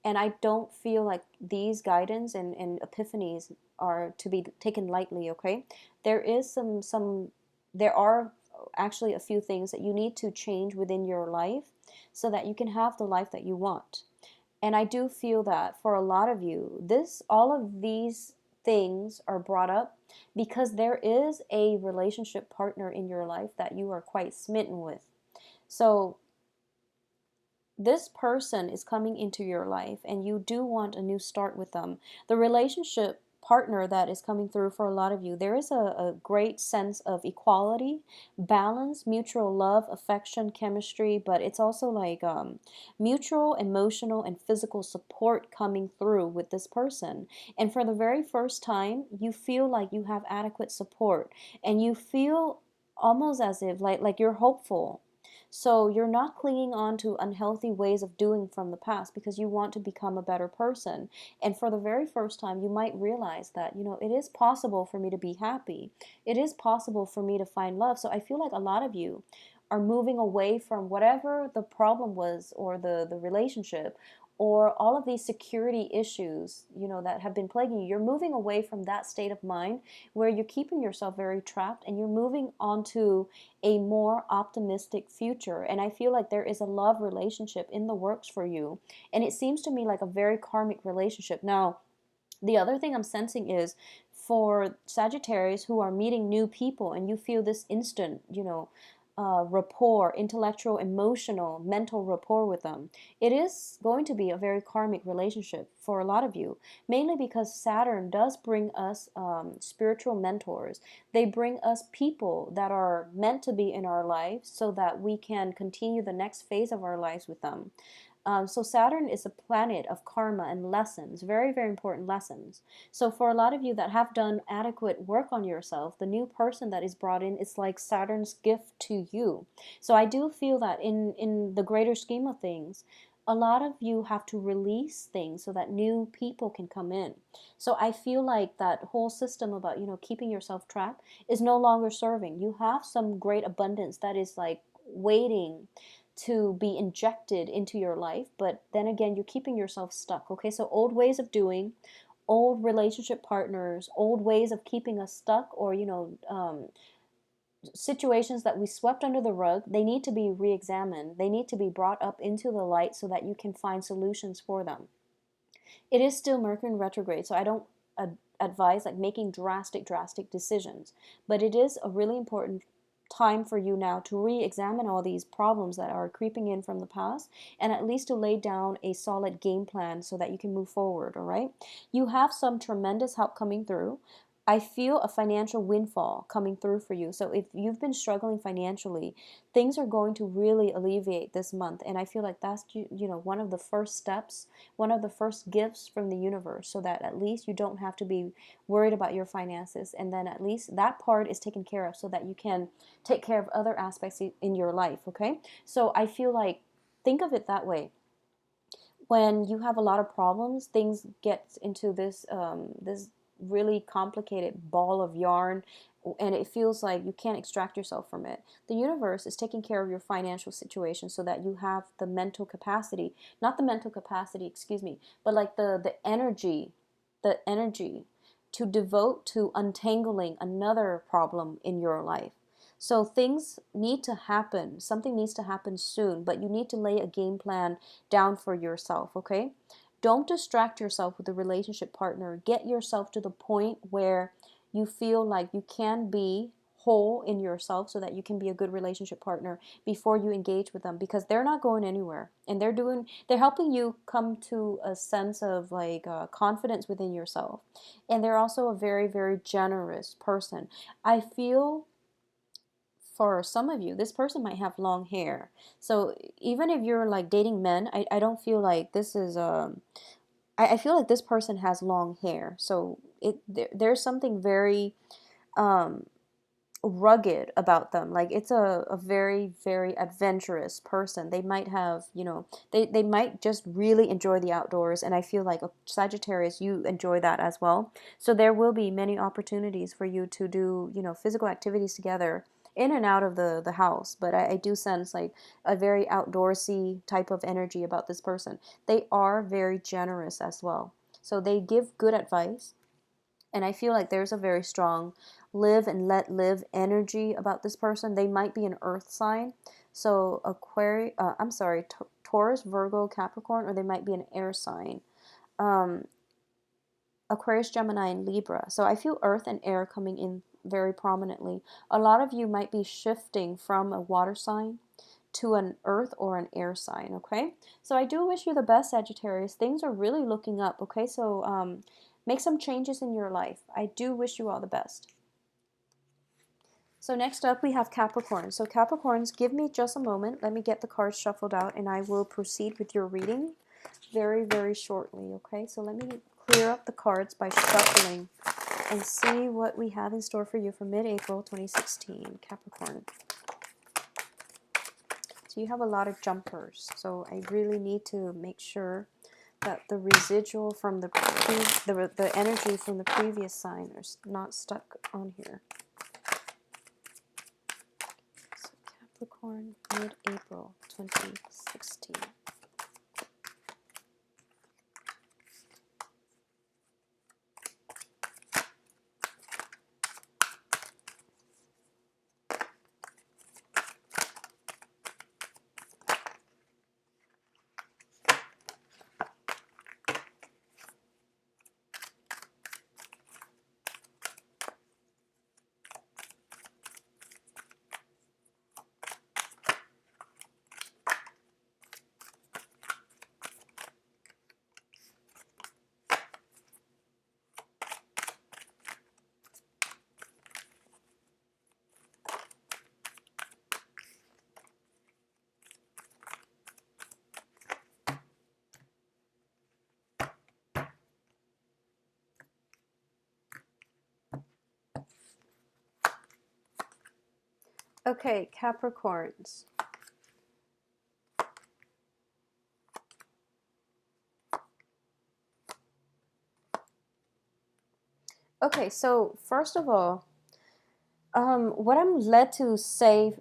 And I don't feel like these guidance and epiphanies are to be taken lightly, okay? There is there are actually a few things that you need to change within your life so that you can have the life that you want. And I do feel that for a lot of you, all of these things are brought up because there is a relationship partner in your life that you are quite smitten with. So this person is coming into your life and you do want a new start with them. The relationship partner that is coming through for a lot of you, there is a great sense of equality, balance, mutual love, affection, chemistry, but it's also like mutual emotional and physical support coming through with this person. And for the very first time, you feel like you have adequate support and you feel almost as if like you're hopeful. So you're not clinging on to unhealthy ways of doing from the past because you want to become a better person. And for the very first time, you might realize that, it is possible for me to be happy. It is possible for me to find love. So I feel like a lot of you are moving away from whatever the problem was or the relationship or all of these security issues, that have been plaguing you. You're moving away from that state of mind where you're keeping yourself very trapped and you're moving onto a more optimistic future. And I feel like there is a love relationship in the works for you. And it seems to me like a very karmic relationship. Now, the other thing I'm sensing is for Sagittarius who are meeting new people and you feel this instant, rapport, intellectual, emotional, mental rapport with them. It is going to be a very karmic relationship for a lot of you, mainly because Saturn does bring us spiritual mentors. They bring us people that are meant to be in our lives so that we can continue the next phase of our lives with them. So Saturn is a planet of karma and lessons, very, very important lessons. So for a lot of you that have done adequate work on yourself, the new person that is brought in is like Saturn's gift to you. So I do feel that in the greater scheme of things, a lot of you have to release things so that new people can come in. So I feel like that whole system about, keeping yourself trapped is no longer serving. You have some great abundance that is like waiting to be injected into your life, but then again, you're keeping yourself stuck. Okay, so old ways of doing, old relationship partners, old ways of keeping us stuck, or situations that we swept under the rug, they need to be re-examined. They need to be brought up into the light so that you can find solutions for them. It is still Mercury in retrograde, so I don't advise like making drastic decisions, but it is a really important time for you now to re-examine all these problems that are creeping in from the past, and at least to lay down a solid game plan so that you can move forward. All right, you have some tremendous help coming through. I feel a financial windfall coming through for you. So if you've been struggling financially, things are going to really alleviate this month, and I feel like that's one of the first steps, one of the first gifts from the universe, so that at least you don't have to be worried about your finances, and then at least that part is taken care of so that you can take care of other aspects in your life. Okay, so I feel like, think of it that way. When you have a lot of problems, things get into this really complicated ball of yarn, and it feels like you can't extract yourself from it. The universe is taking care of your financial situation so that you have the mental capacity, not the mental capacity, excuse me, but like the energy to devote to untangling another problem in your life. So things need to happen. Something needs to happen soon, but you need to lay a game plan down for yourself, okay? Don't distract yourself with a relationship partner. Get yourself to the point where you feel like you can be whole in yourself so that you can be a good relationship partner before you engage with them, because they're not going anywhere, and they're helping you come to a sense of like confidence within yourself. And they're also a very, very generous person. I feel for some of you, this person might have long hair. So even if you're like dating men, I don't feel like this is I feel like this person has long hair. So there's something very um rugged about them. Like it's a very, very adventurous person. They might have, they might just really enjoy the outdoors, and I feel like a Sagittarius, you enjoy that as well. So there will be many opportunities for you to do, physical activities together in and out of the house. But I do sense like a very outdoorsy type of energy about this person. They are very generous as well, so they give good advice, and I feel like there's a very strong live and let live energy about this person. They might be an earth sign. So Taurus, Virgo, Capricorn, or they might be an air sign. Um, Aquarius, Gemini, and Libra. So I feel earth and air coming in very prominently. A lot of you might be shifting from a water sign to an earth or an air sign, okay? So I do wish you the best, Sagittarius. Things are really looking up, okay? So make some changes in your life. I do wish you all the best. So next up we have Capricorn. So Capricorns, give me just a moment. Let me get the cards shuffled out, and I will proceed with your reading very, very shortly, okay? So let me clear up the cards by shuffling and see what we have in store for you for mid-April 2016, Capricorn. So you have a lot of jumpers, so I really need to make sure that the residual from the energy from the previous sign is not stuck on here. So Capricorn, mid-April 2016. Okay, Capricorns. Okay, so first of all, what I'm led to say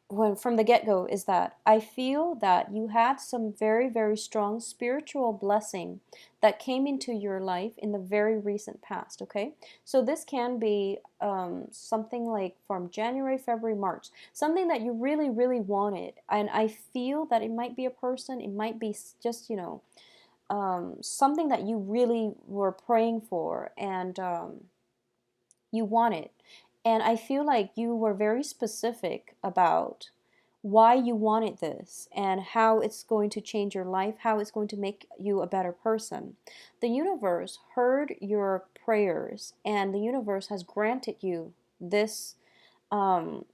when from the get-go is that I feel that you had some very, very strong spiritual blessing that came into your life in the very recent past, okay? So this can be something like from January, February, March, something that you really, really wanted. And I feel that it might be a person, it might be just, something that you really were praying for and you want it. And I feel like you were very specific about why you wanted this and how it's going to change your life, how it's going to make you a better person. The universe heard your prayers, and the universe has granted you this um,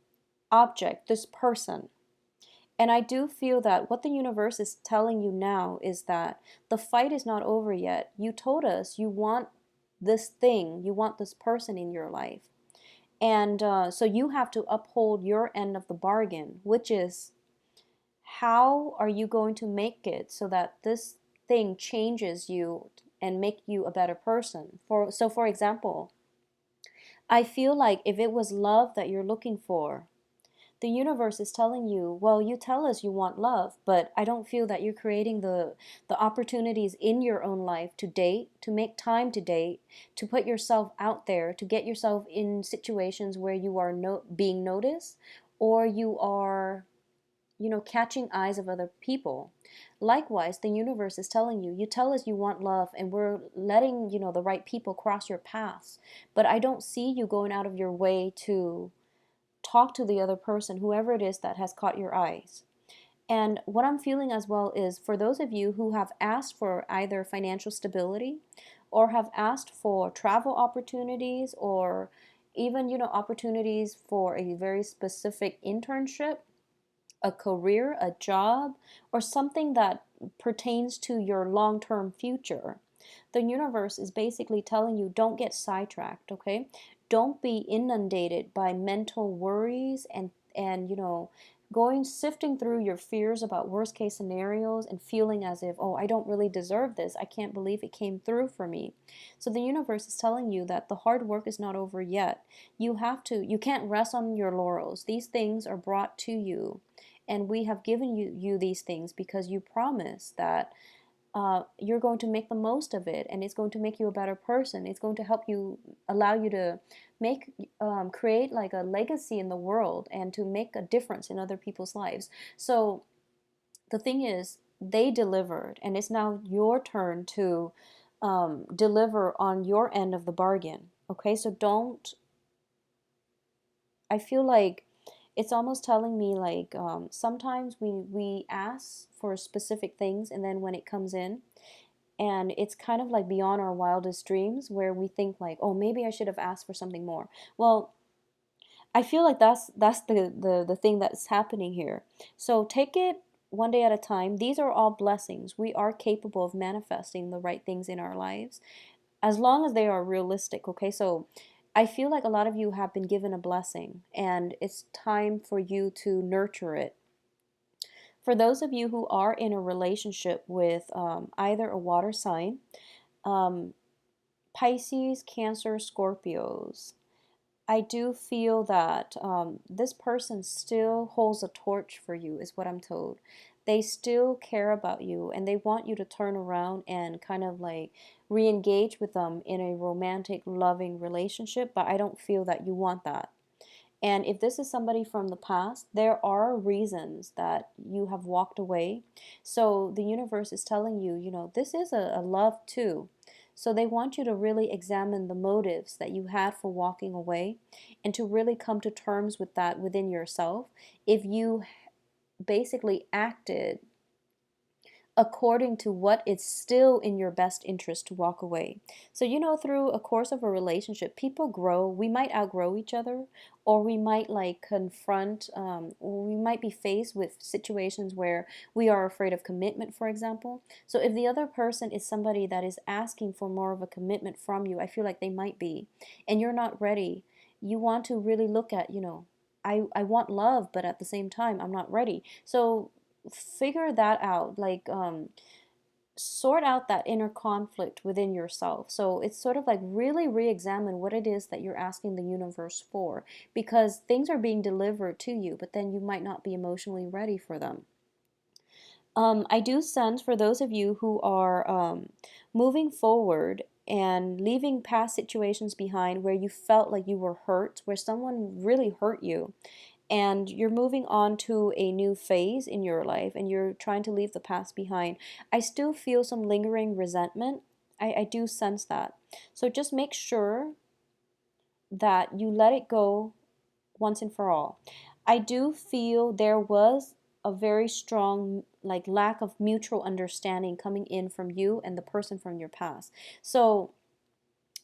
object, this person. And I do feel that what the universe is telling you now is that the fight is not over yet. You told us you want this thing, you want this person in your life. And so you have to uphold your end of the bargain, which is how are you going to make it so that this thing changes you and make you a better person? For example, I feel like if it was love that you're looking for, the universe is telling you, well, you tell us you want love, but I don't feel that you're creating the opportunities in your own life to date, to make time to date, to put yourself out there, to get yourself in situations where you are being noticed, or you are, catching eyes of other people. Likewise, the universe is telling you, you tell us you want love, and we're letting, the right people cross your paths, but I don't see you going out of your way to talk to the other person, whoever it is that has caught your eyes. And what I'm feeling as well is for those of you who have asked for either financial stability or have asked for travel opportunities or even, opportunities for a very specific internship, a career, a job, or something that pertains to your long term future. The universe is basically telling you don't get sidetracked, okay? Don't be inundated by mental worries and going sifting through your fears about worst case scenarios and feeling as if, oh, I don't really deserve this. I can't believe it came through for me. So the universe is telling you that the hard work is not over yet. You can't rest on your laurels. These things are brought to you, and we have given you these things because you promise that you're going to make the most of it, and it's going to make you a better person. It's going to help you, allow you to create like a legacy in the world and to make a difference in other people's lives. So the thing is, they delivered, and it's now your turn to deliver on your end of the bargain. Okay, so don't. I feel like it's almost telling me like sometimes we ask for specific things, and then when it comes in and it's kind of like beyond our wildest dreams, where we think like, oh, maybe I should have asked for something more. Well, I feel like that's the thing that's happening here. So take it one day at a time. These are all blessings. We are capable of manifesting the right things in our lives as long as they are realistic, okay? So I feel like a lot of you have been given a blessing, and it's time for you to nurture it. For those of you who are in a relationship with either a water sign, um, Pisces, Cancer, Scorpios, I do feel that this person still holds a torch for you, is what I'm told. They still care about you, and they want you to turn around and kind of like re engage with them in a romantic, loving relationship, but I don't feel that you want that. And if this is somebody from the past, there are reasons that you have walked away. So the universe is telling you, this is a love too. So they want you to really examine the motives that you had for walking away and to really come to terms with that within yourself. If you basically acted according to what is still in your best interest to walk away. So, through a course of a relationship, people grow. We might outgrow each other, or we might like confront, or we might be faced with situations where we are afraid of commitment, for example. So, if the other person is somebody that is asking for more of a commitment from you, I feel like they might be, and you're not ready. You want to really look at, I want love, but at the same time, I'm not ready. So figure that out. Like, sort out that inner conflict within yourself. So it's sort of like really re-examine what it is that you're asking the universe for, because things are being delivered to you, but then you might not be emotionally ready for them. I do sense for those of you who are moving forward and leaving past situations behind where you felt like you were hurt, where someone really hurt you, and you're moving on to a new phase in your life and you're trying to leave the past behind. I still feel some lingering resentment. I do sense that. So just make sure that you let it go once and for all. I do feel there was a very strong like lack of mutual understanding coming in from you and the person from your past. So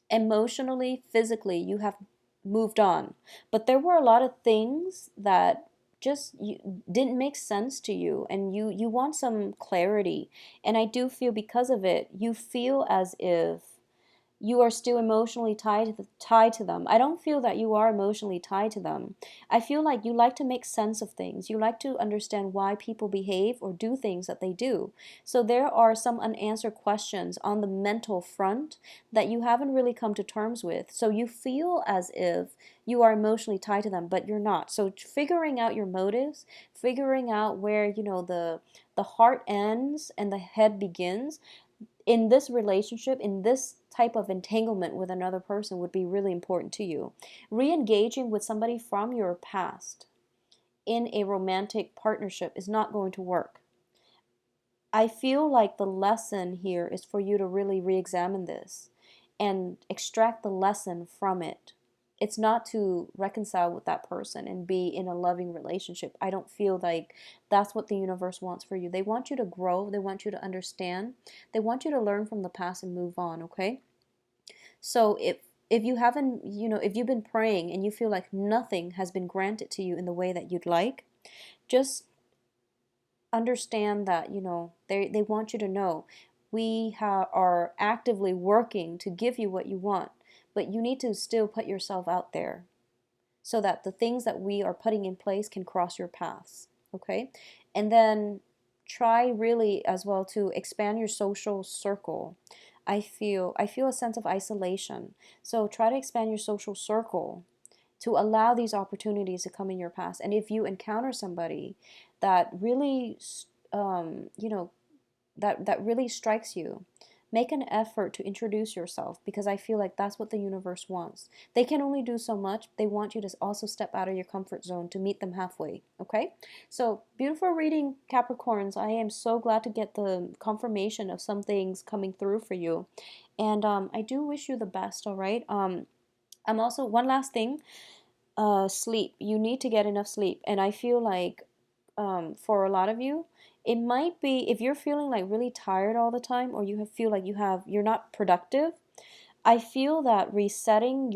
emotionally, physically, you have moved on. But there were a lot of things that just didn't make sense to you, and you want some clarity. And I do feel because of it, you feel as if you are still emotionally tied to them. I don't feel that you are emotionally tied to them. I feel like you like to make sense of things. You like to understand why people behave or do things that they do. So there are some unanswered questions on the mental front that you haven't really come to terms with. So you feel as if you are emotionally tied to them, but you're not. So figuring out your motives, figuring out where, the heart ends and the head begins in this relationship, in this type of entanglement with another person would be really important to you. Re-engaging with somebody from your past in a romantic partnership is not going to work. I feel like the lesson here is for you to really re-examine this and extract the lesson from it. It's not to reconcile with that person and be in a loving relationship. I don't feel like that's what the universe wants for you. They want you to grow. They want you to understand. They want you to learn from the past and move on, okay? So if you haven't, if you've been praying and you feel like nothing has been granted to you in the way that you'd like, just understand that they want you to know we are actively working to give you what you want, but you need to still put yourself out there so that the things that we are putting in place can cross your paths, okay? And then try really as well to expand your social circle. I feel a sense of isolation, so try to expand your social circle to allow these opportunities to come in your past. And if you encounter somebody that really, that really strikes you, make an effort to introduce yourself, because I feel like that's what the universe wants. They can only do so much. They want you to also step out of your comfort zone to meet them halfway, okay? So beautiful reading, Capricorns. I am so glad to get the confirmation of some things coming through for you. And I do wish you the best, all right? I'm also, one last thing, sleep. You need to get enough sleep. And I feel like for a lot of you, it might be if you're feeling like really tired all the time, or feel like you're not productive. I feel that resetting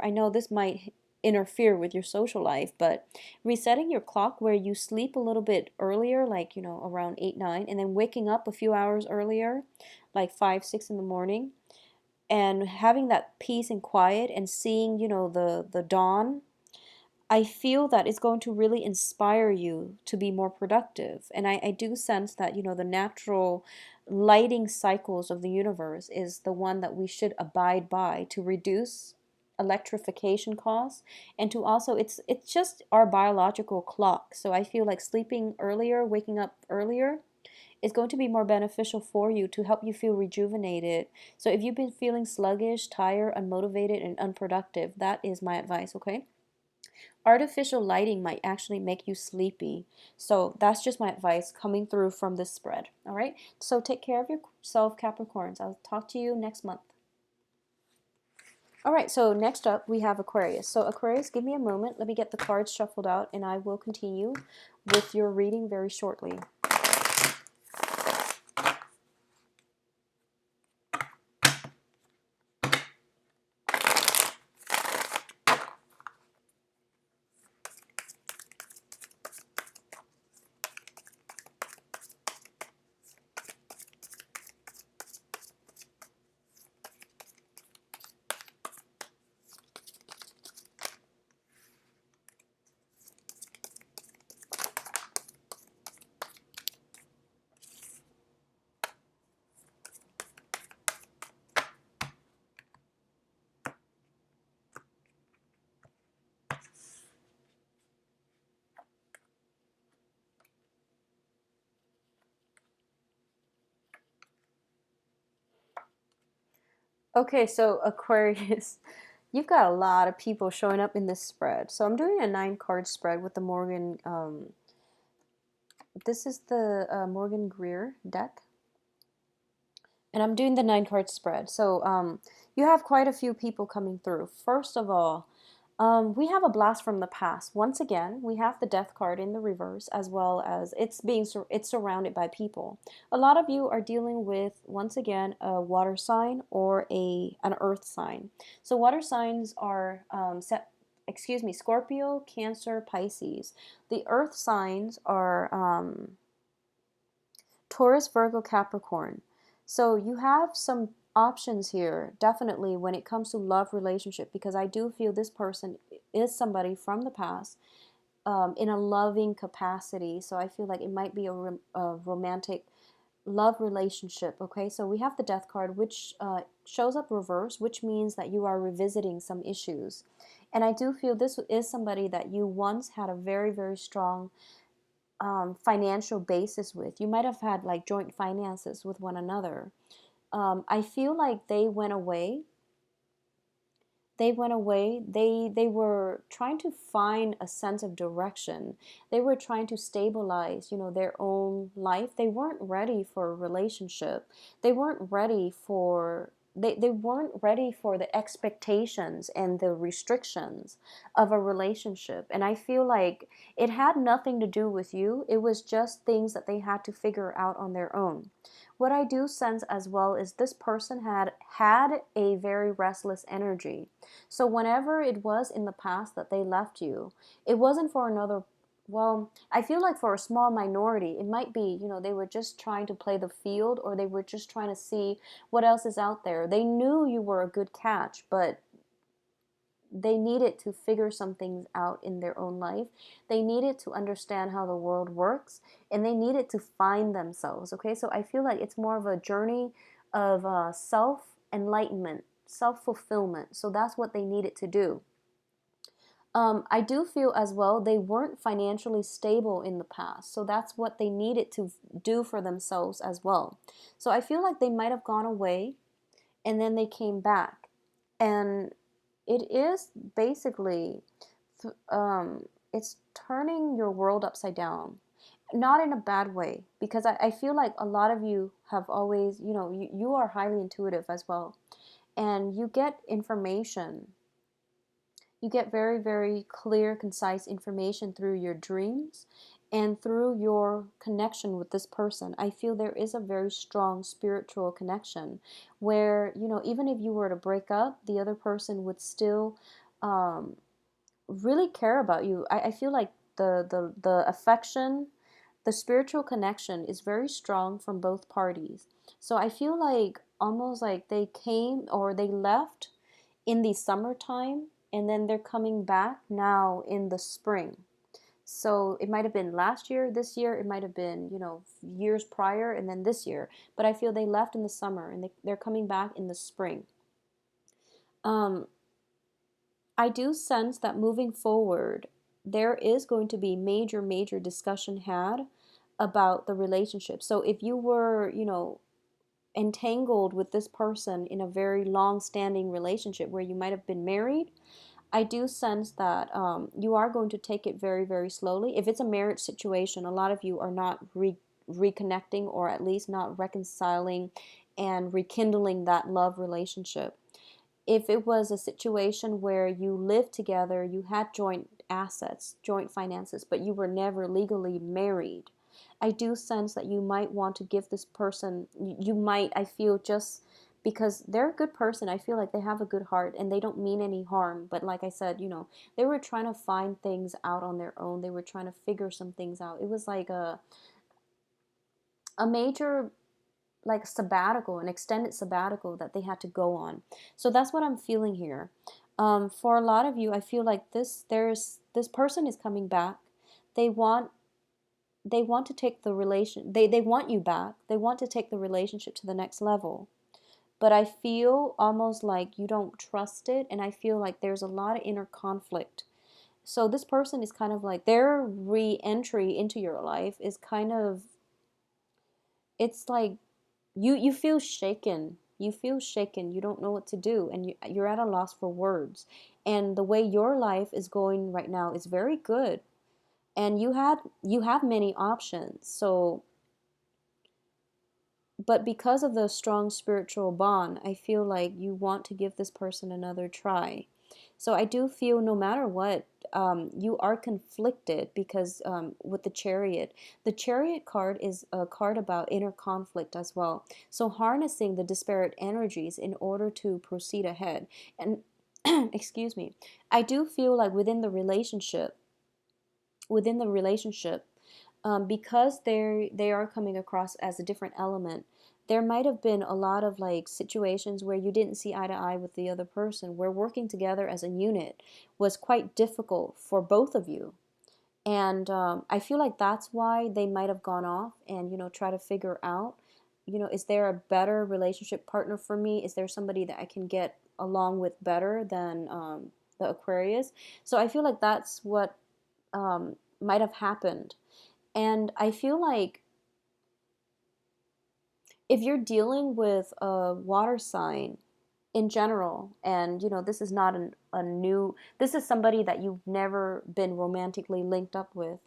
I know this might interfere with your social life, but resetting your clock where you sleep a little bit earlier, like, around 8, 9, and then waking up a few hours earlier, like 5, 6 in the morning, and having that peace and quiet and seeing, the dawn. I feel that it's going to really inspire you to be more productive. And I do sense that, the natural lighting cycles of the universe is the one that we should abide by to reduce electrification costs, and to also, it's just our biological clock. So I feel like sleeping earlier, waking up earlier is going to be more beneficial for you to help you feel rejuvenated. So if you've been feeling sluggish, tired, unmotivated, and unproductive, that is my advice, okay? Artificial lighting might actually make you sleepy. So that's just my advice coming through from this spread. All right. So take care of yourself, Capricorns. I'll talk to you next month. All right. So next up we have Aquarius. So Aquarius, give me a moment. Let me get the cards shuffled out and I will continue with your reading very shortly. Okay, so Aquarius, you've got a lot of people showing up in this spread. So I'm doing a 9 card spread with the Morgan. This is the Morgan Greer deck, and I'm doing the 9 card spread. So you have quite a few people coming through. First of all, we have a blast from the past. Once again, we have the death card in the reverse, as well as it's surrounded by people. A lot of you are dealing with, once again, a water sign or an earth sign. So water signs are Scorpio, Cancer, Pisces. The earth signs are Taurus, Virgo, Capricorn. So you have some options here, definitely, when it comes to love relationship, because I do feel this person is somebody from the past in a loving capacity. So I feel like it might be a romantic love relationship. Okay, so we have the death card, which shows up reverse, which means that you are revisiting some issues. And I do feel this is somebody that you once had a very, very strong financial basis with. You might have had like joint finances with one another. I feel like they went away. They were trying to find a sense of direction. They were trying to stabilize, their own life. They weren't ready for a relationship. They weren't ready for the expectations and the restrictions of a relationship. And I feel like it had nothing to do with you. It was just things that they had to figure out on their own. What I do sense as well is this person had a very restless energy. So whenever it was in the past that they left you, it wasn't for another, well, I feel like for a small minority, it might be, they were just trying to play the field, or they were just trying to see what else is out there. They knew you were a good catch, but they needed to figure some things out in their own life. They needed to understand how the world works, and they needed to find themselves. Okay, so I feel like it's more of a journey of self enlightenment, self fulfillment. So that's what they needed to do. I do feel as well they weren't financially stable in the past, so that's what they needed to do for themselves as well. So I feel like they might have gone away and then they came back, and it is basically it's turning your world upside down, not in a bad way, because I feel like a lot of you have always, you are highly intuitive as well, and you get information. You get very, very clear, concise information through your dreams and through your connection with this person. I feel there is a very strong spiritual connection where, even if you were to break up, the other person would still um, really care about you. I feel like the affection, the spiritual connection is very strong from both parties. So I feel like almost like they came or they left in the summertime, and then they're coming back now in the spring. So it might have been last year, this year, it might have been, years prior, and then this year. But I feel they left in the summer and they're coming back in the spring. Um, I do sense that moving forward, there is going to be major, major discussion had about the relationship. So if you were, entangled with this person in a very long standing relationship where you might have been married, I do sense that you are going to take it very, very slowly. If it's a marriage situation, a lot of you are not reconnecting, or at least not reconciling and rekindling that love relationship. If it was a situation where you lived together, you had joint assets, joint finances, but you were never legally married, I do sense that you might want to give this person, you might, I feel, just because they're a good person, I feel like they have a good heart and they don't mean any harm. But like I said, they were trying to find things out on their own. They were trying to figure some things out. It was like a major, like, sabbatical, an extended sabbatical that they had to go on. So that's what I'm feeling here. For a lot of you, I feel like this person is coming back. They want to take the they want you back. They want to take the relationship to the next level. But I feel almost like you don't trust it, and I feel like there's a lot of inner conflict. So this person is kind of like, their re-entry into your life is kind of, it's like you feel shaken. You feel shaken. You don't know what to do, and you're at a loss for words. And the way your life is going right now is very good, and you have many options. So, but because of the strong spiritual bond, I feel like you want to give this person another try. So I do feel no matter what, you are conflicted because with the chariot card is a card about inner conflict as well. So harnessing the disparate energies in order to proceed ahead. And excuse me, I do feel like within the relationship, because they are coming across as a different element, there might have been a lot of like situations where you didn't see eye to eye with the other person, where working together as a unit was quite difficult for both of you. And I feel like that's why they might have gone off and, try to figure out, is there a better relationship partner for me? Is there somebody that I can get along with better than the Aquarius? So I feel like that's what might have happened. And I feel like if you're dealing with a water sign in general, and this is not this is somebody that you've never been romantically linked up with,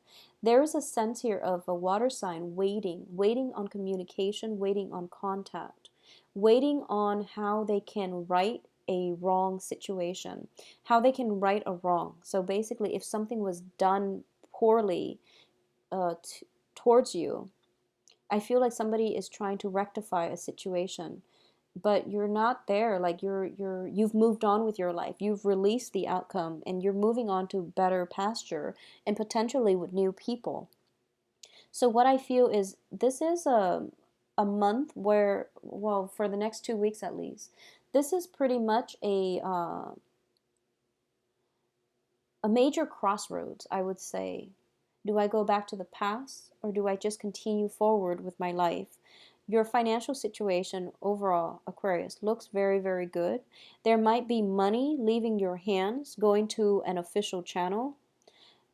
there is a sense here of a water sign waiting on communication, waiting on contact, waiting on how they can right a wrong situation, how they can right a wrong. So basically, if something was done poorly towards you, I feel like somebody is trying to rectify a situation, but you're not there. Like you've moved on with your life. You've released the outcome and you're moving on to better pasture and potentially with new people. So what I feel is this is a month where, well, for the next 2 weeks at least, this is pretty much a major crossroads, I would say. Do I go back to the past or do I just continue forward with my life? Your financial situation overall, Aquarius, looks very, very good. There might be money leaving your hands, going to an official channel.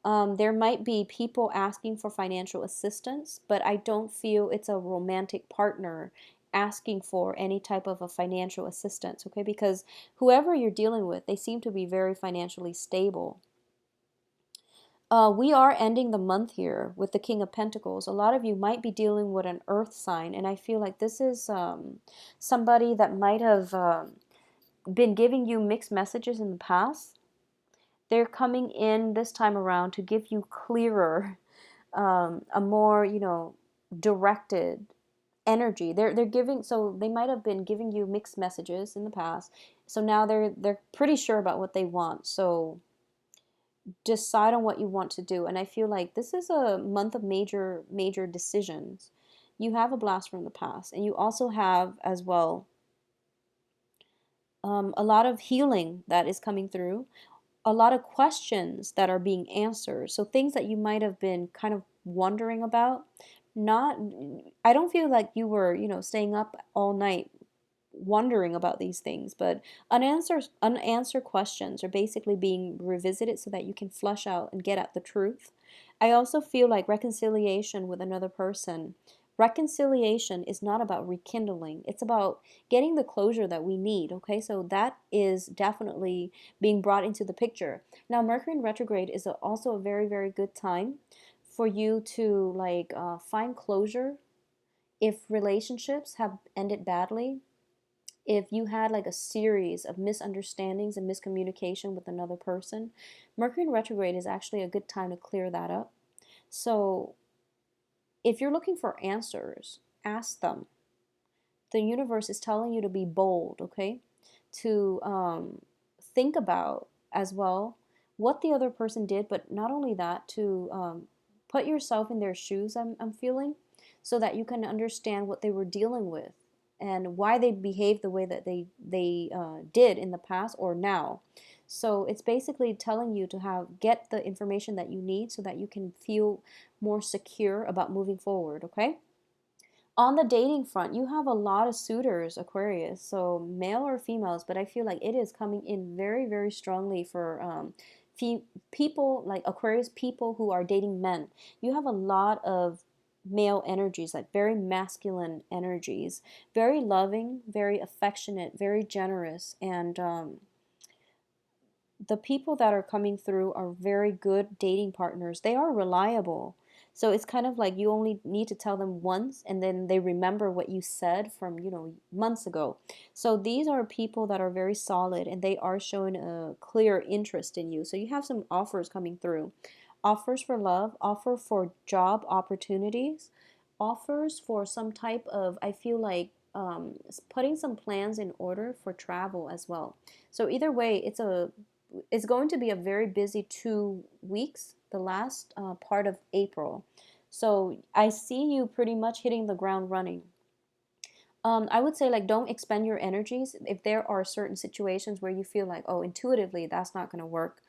There might be people asking for financial assistance, but I don't feel it's a romantic partner asking for any type of a financial assistance, okay? Because whoever you're dealing with, they seem to be very financially stable. We are ending the month here with the King of Pentacles. A lot of you might be dealing with an earth sign, and I feel like this is somebody that might have been giving you mixed messages in the past. They're coming in this time around to give you clearer, a more, directed energy. They're giving, so they might have been giving you mixed messages in the past. So now they're pretty sure about what they want. So decide on what you want to do. And I feel like this is a month of major decisions. You have a blast from the past, and you also have as well a lot of healing that is coming through, a lot of questions that are being answered. So things that you might have been kind of wondering about. Not, I don't feel like you were, staying up all night wondering about these things, but unanswered questions are basically being revisited so that you can flush out and get at the truth. I also feel like reconciliation with another person. Reconciliation is not about rekindling. It's about getting the closure that we need, okay? So that is definitely being brought into the picture. Now, Mercury in retrograde is also a very, very good time for you to find closure if relationships have ended badly, if you had like a series of misunderstandings and miscommunication with another person. Mercury in retrograde is actually a good time to clear that up. So if you're looking for answers, ask them. The universe is telling you to be bold, okay? To think about as well what the other person did, but not only that, to put yourself in their shoes, I'm feeling, so that you can understand what they were dealing with and why they behaved the way that they did in the past or now. So it's basically telling you to get the information that you need so that you can feel more secure about moving forward, okay? On the dating front, you have a lot of suitors, Aquarius, so male or females, but I feel like it is coming in very, very strongly for people like Aquarius, people who are dating men. You have a lot of male energies, like very masculine energies, very loving, very affectionate, very generous, and the people that are coming through are very good dating partners. They are reliable. So it's kind of like you only need to tell them once and then they remember what you said from, months ago. So these are people that are very solid and they are showing a clear interest in you. So you have some offers coming through. Offers for love, offer for job opportunities, offers for some type of, I feel like, putting some plans in order for travel as well. So either way, it's going to be a very busy 2 weeks, the last part of April. So I see you pretty much hitting the ground running. I would say, like, don't expend your energies. If there are certain situations where you feel like, oh, intuitively that's not going to work,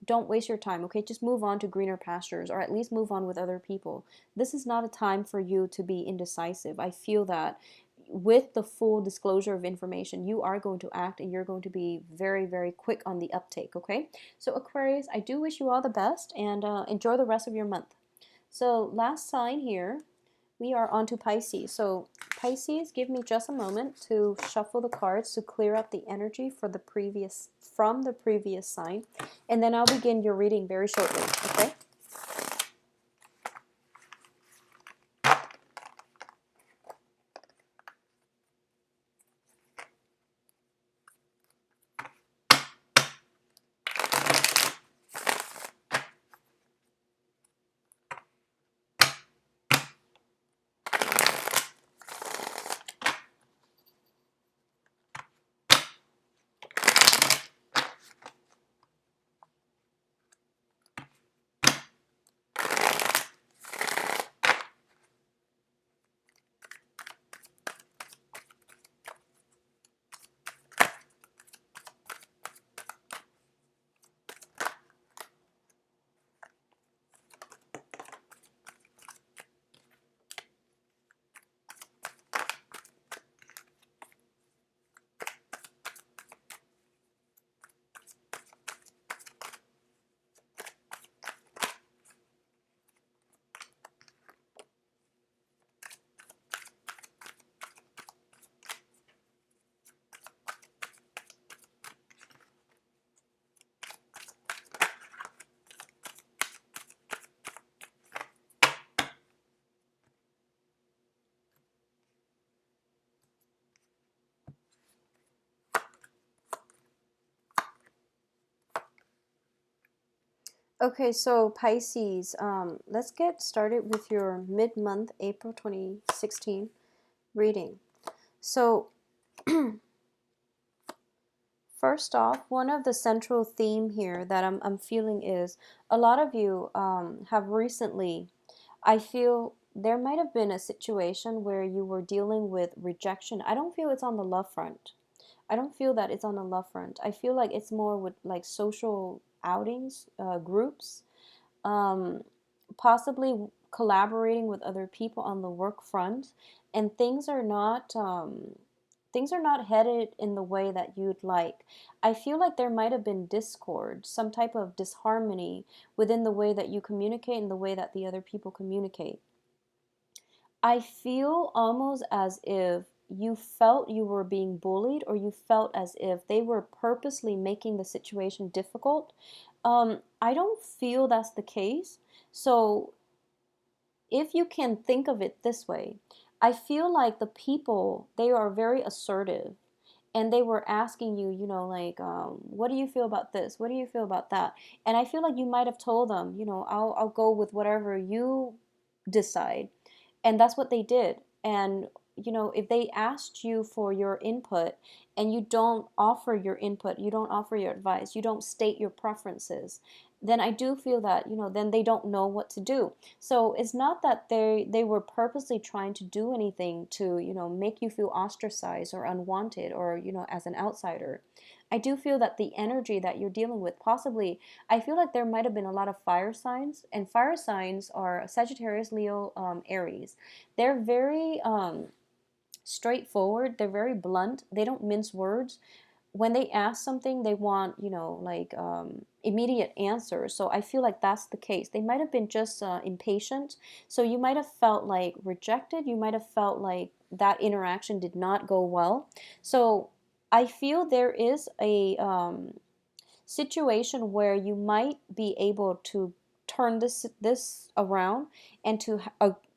don't waste your time, okay? Just move on to greener pastures, or at least move on with other people. This is not a time for you to be indecisive. I feel that with the full disclosure of information, you are going to act and you're going to be very, very quick on the uptake, okay? So, Aquarius, I do wish you all the best and enjoy the rest of your month. So, last sign here, we are on to Pisces. So, Pisces, give me just a moment to shuffle the cards to clear up the energy for from the previous sign, and then I'll begin your reading very shortly, okay? Okay, so Pisces, let's get started with your mid-month April 2016 reading. So, first off, one of the central theme here that I'm feeling is a lot of you have recently, I feel there might have been a situation where you were dealing with rejection. I don't feel it's on the love front. I don't feel that it's on the love front. I feel like it's more with like social outings, groups, um, possibly collaborating with other people on the work front, and things are not headed in the way that you'd like. I feel like there might have been discord, some type of disharmony within the way that you communicate and the way that the other people communicate. I feel almost as if you felt you were being bullied, or you felt as if they were purposely making the situation difficult. I don't feel that's the case. So, if you can think of it this way, I feel like the people, they are very assertive and they were asking you, like, what do you feel about this? What do you feel about that? And I feel like you might have told them, I'll go with whatever you decide. And that's what they did. And if they asked you for your input and you don't offer your input, you don't offer your advice, you don't state your preferences, then I do feel that, then they don't know what to do. So it's not that they were purposely trying to do anything to, make you feel ostracized or unwanted, or, as an outsider. I do feel that the energy that you're dealing with, possibly, I feel like there might have been a lot of fire signs, and fire signs are Sagittarius, Leo, Aries. They're very straightforward. They're very blunt. They don't mince words. when they ask something, they want, like immediate answers. So I feel like that's the case. They might have been just impatient. So you might have felt like rejected. You might have felt like that interaction did not go well. So I feel there is a situation where you might be able to turn this around and to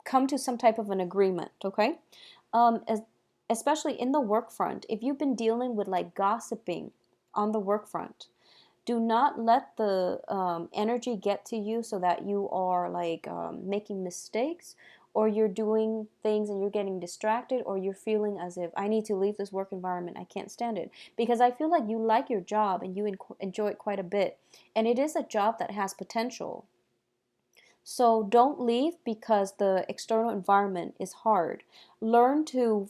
come to some type of an agreement. Okay, as, especially in the work front, if you've been dealing with like gossiping on the work front, do not let the energy get to you so that you are like making mistakes, or you're doing things and you're getting distracted, or you're feeling as if I need to leave this work environment, I can't stand it. Because I feel like you like your job and you enjoy it quite a bit, and it is a job that has potential. So don't leave because the external environment is hard. Learn to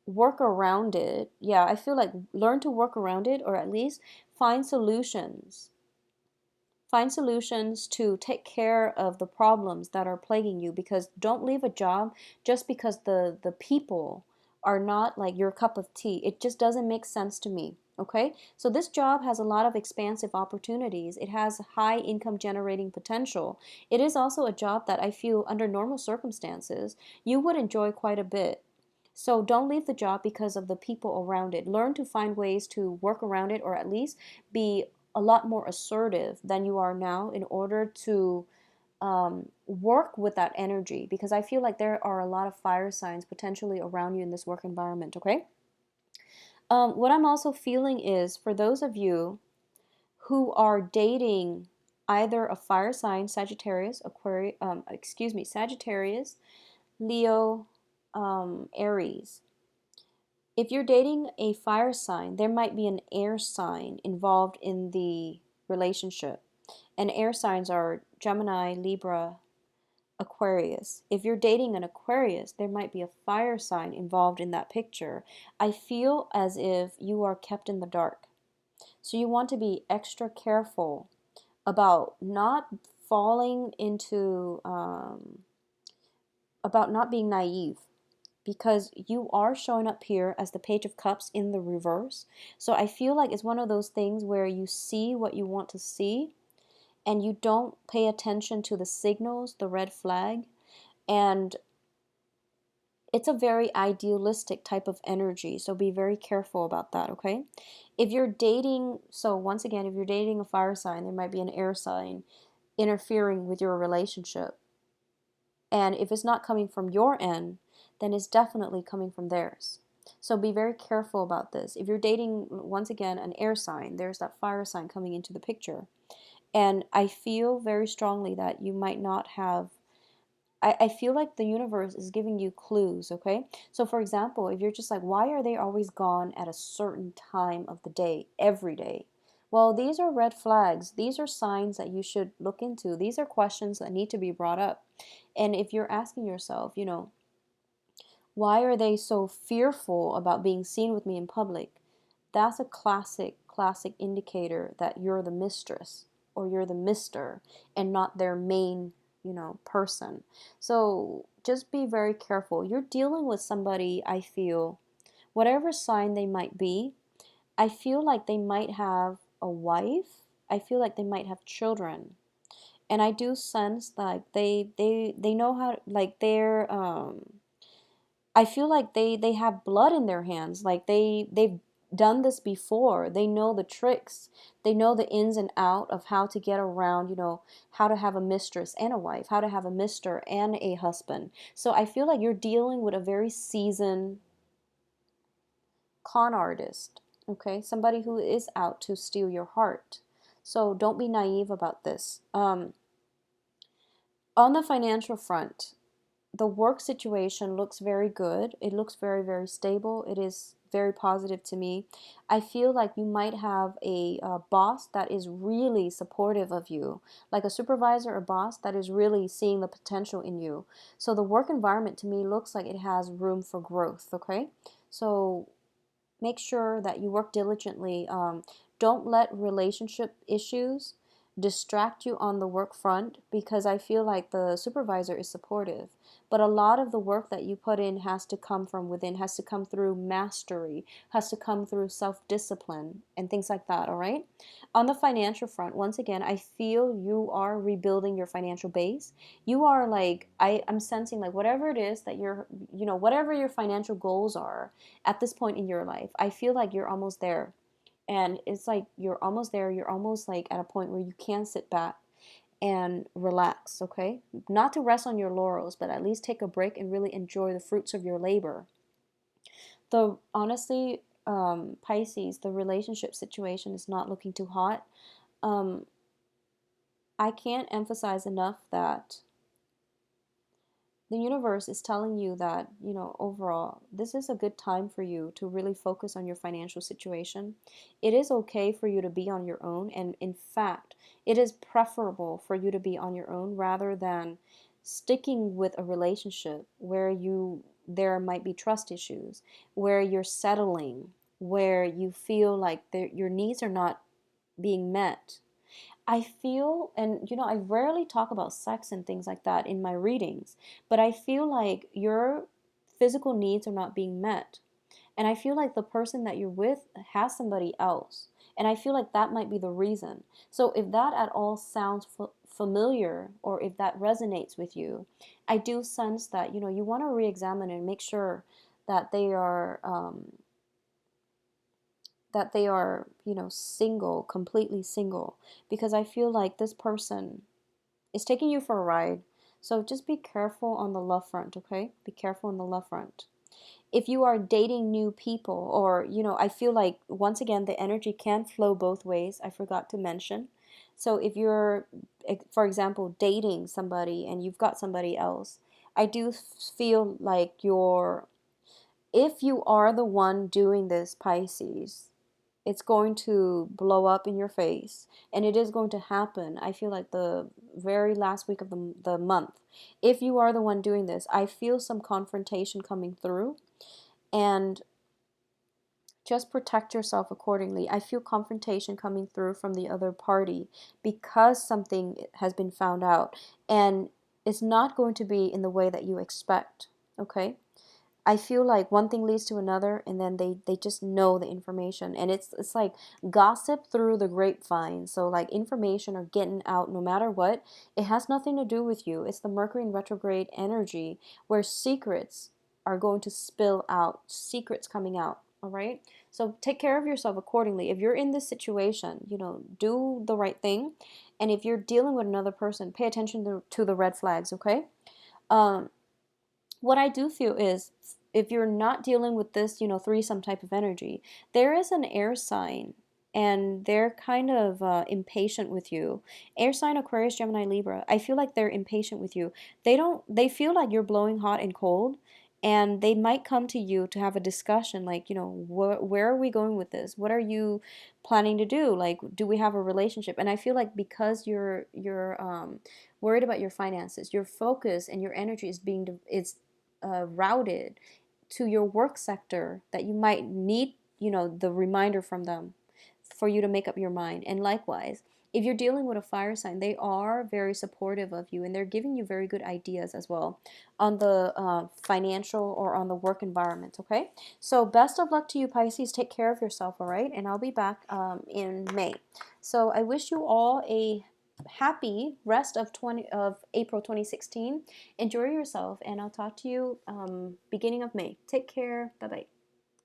work around it. Yeah, I feel like learn to work around it, or at least find solutions. Find solutions to take care of the problems that are plaguing you, because don't leave a job just because the people are not like your cup of tea. It just doesn't make sense to me. Okay? So this job has a lot of expansive opportunities. It has high income generating potential. It is also a job that I feel under normal circumstances you would enjoy quite a bit. So don't leave the job because of the people around it. Learn to find ways to work around it, or at least be a lot more assertive than you are now in order to work with that energy, because I feel like there are a lot of fire signs potentially around you in this work environment. Okay. What I'm also feeling is for those of you who are dating either a fire sign, Sagittarius, Aquarius, Sagittarius, Leo, Aries. If you're dating a fire sign, there might be an air sign involved in the relationship. And air signs are Gemini, Libra, Aquarius. If you're dating an Aquarius, there might be a fire sign involved in that picture. I feel as if you are kept in the dark. So you want to be extra careful about not falling into, about not being naive, because you are showing up here as the Page of Cups in the reverse. So I feel like it's one of those things where you see what you want to see and you don't pay attention to the signals, the red flag, and it's a very idealistic type of energy. So be very careful about that, okay? If you're dating, so once again, if you're dating a fire sign, there might be an air sign interfering with your relationship. And if it's not coming from your end, then it's definitely coming from theirs. So be very careful about this. If you're dating, once again, an air sign, there's that fire sign coming into the picture. And I feel very strongly that you might not have, I feel like the universe is giving you clues, okay? So for example, if you're just like, why are they always gone at a certain time of the day, every day? Well, these are red flags. These are signs that you should look into. These are questions that need to be brought up. And if you're asking yourself, why are they so fearful about being seen with me in public? That's a classic indicator that you're the mistress or you're the mister and not their main, person. So just be very careful. You're dealing with somebody, I feel, whatever sign they might be, I feel like they might have a wife. I feel like they might have children. And I do sense like they know how, like they're I feel like they have blood in their hands. Like they've done this before. They know the tricks. They know the ins and out of how to get around, how to have a mistress and a wife, how to have a mister and a husband. So I feel like you're dealing with a very seasoned con artist, okay? Somebody who is out to steal your heart. So don't be naive about this. On the financial front, the work situation looks very good. It looks very, very stable. It is very positive to me. I feel like you might have a boss that is really supportive of you, like a supervisor or boss that is really seeing the potential in you. So the work environment to me looks like it has room for growth, okay? So make sure that you work diligently. Don't let relationship issues distract you on the work front, because I feel like the supervisor is supportive. But a lot of the work that you put in has to come from within, has to come through mastery, has to come through self-discipline and things like that, all right? On the financial front, once again, I feel you are rebuilding your financial base. You are like, I'm sensing like whatever it is that you're, whatever your financial goals are at this point in your life, I feel like you're almost there. And it's like you're almost there. You're almost like at a point where you can sit back and relax, okay? Not to rest on your laurels, but at least take a break and really enjoy the fruits of your labor. Though, honestly, Pisces, the relationship situation is not looking too hot. Um, I can't emphasize enough that the universe is telling you that, overall, this is a good time for you to really focus on your financial situation. It is okay for you to be on your own. And in fact, it is preferable for you to be on your own rather than sticking with a relationship where there might be trust issues, where you're settling, where you feel like your needs are not being met. I feel, and I rarely talk about sex and things like that in my readings, but I feel like your physical needs are not being met. And I feel like the person that you're with has somebody else. And I feel like that might be the reason. So if that at all sounds familiar, or if that resonates with you, I do sense that, you want to re-examine and make sure that they are, single, completely single, because I feel like this person is taking you for a ride. So just be careful on the love front, okay? Be careful on the love front. If you are dating new people, or, I feel like, once again, the energy can flow both ways. I forgot to mention. So if you're, for example, dating somebody and you've got somebody else, I do feel like if you are the one doing this, Pisces, it's going to blow up in your face, and it is going to happen. I feel like the very last week of the month. If you are the one doing this, I feel some confrontation coming through, and just protect yourself accordingly. I feel confrontation coming through from the other party because something has been found out, and it's not going to be in the way that you expect, okay? I feel like one thing leads to another, and then they just know the information, and it's like gossip through the grapevine. So like information are getting out no matter what. It has nothing to do with you. It's the Mercury in retrograde energy where secrets are going to spill out, secrets coming out. All right. So take care of yourself accordingly. If you're in this situation, do the right thing, and if you're dealing with another person, pay attention to the red flags. Okay. Um, what I do feel is, if you're not dealing with this, threesome type of energy, there is an air sign, and they're kind of impatient with you. Air sign, Aquarius, Gemini, Libra. I feel like they're impatient with you. They feel like you're blowing hot and cold, and they might come to you to have a discussion like, where are we going with this? What are you planning to do? Like, do we have a relationship? And I feel like because you're worried about your finances, your focus and your energy is routed to your work sector, that you might need, the reminder from them for you to make up your mind. And likewise, if you're dealing with a fire sign, they are very supportive of you, and they're giving you very good ideas as well on the financial or on the work environment, okay? So best of luck to you, Pisces. Take care of yourself, all right? And I'll be back in May. So I wish you all a happy rest of April 2016. Enjoy yourself, and I'll talk to you beginning of May. Take care. Bye bye.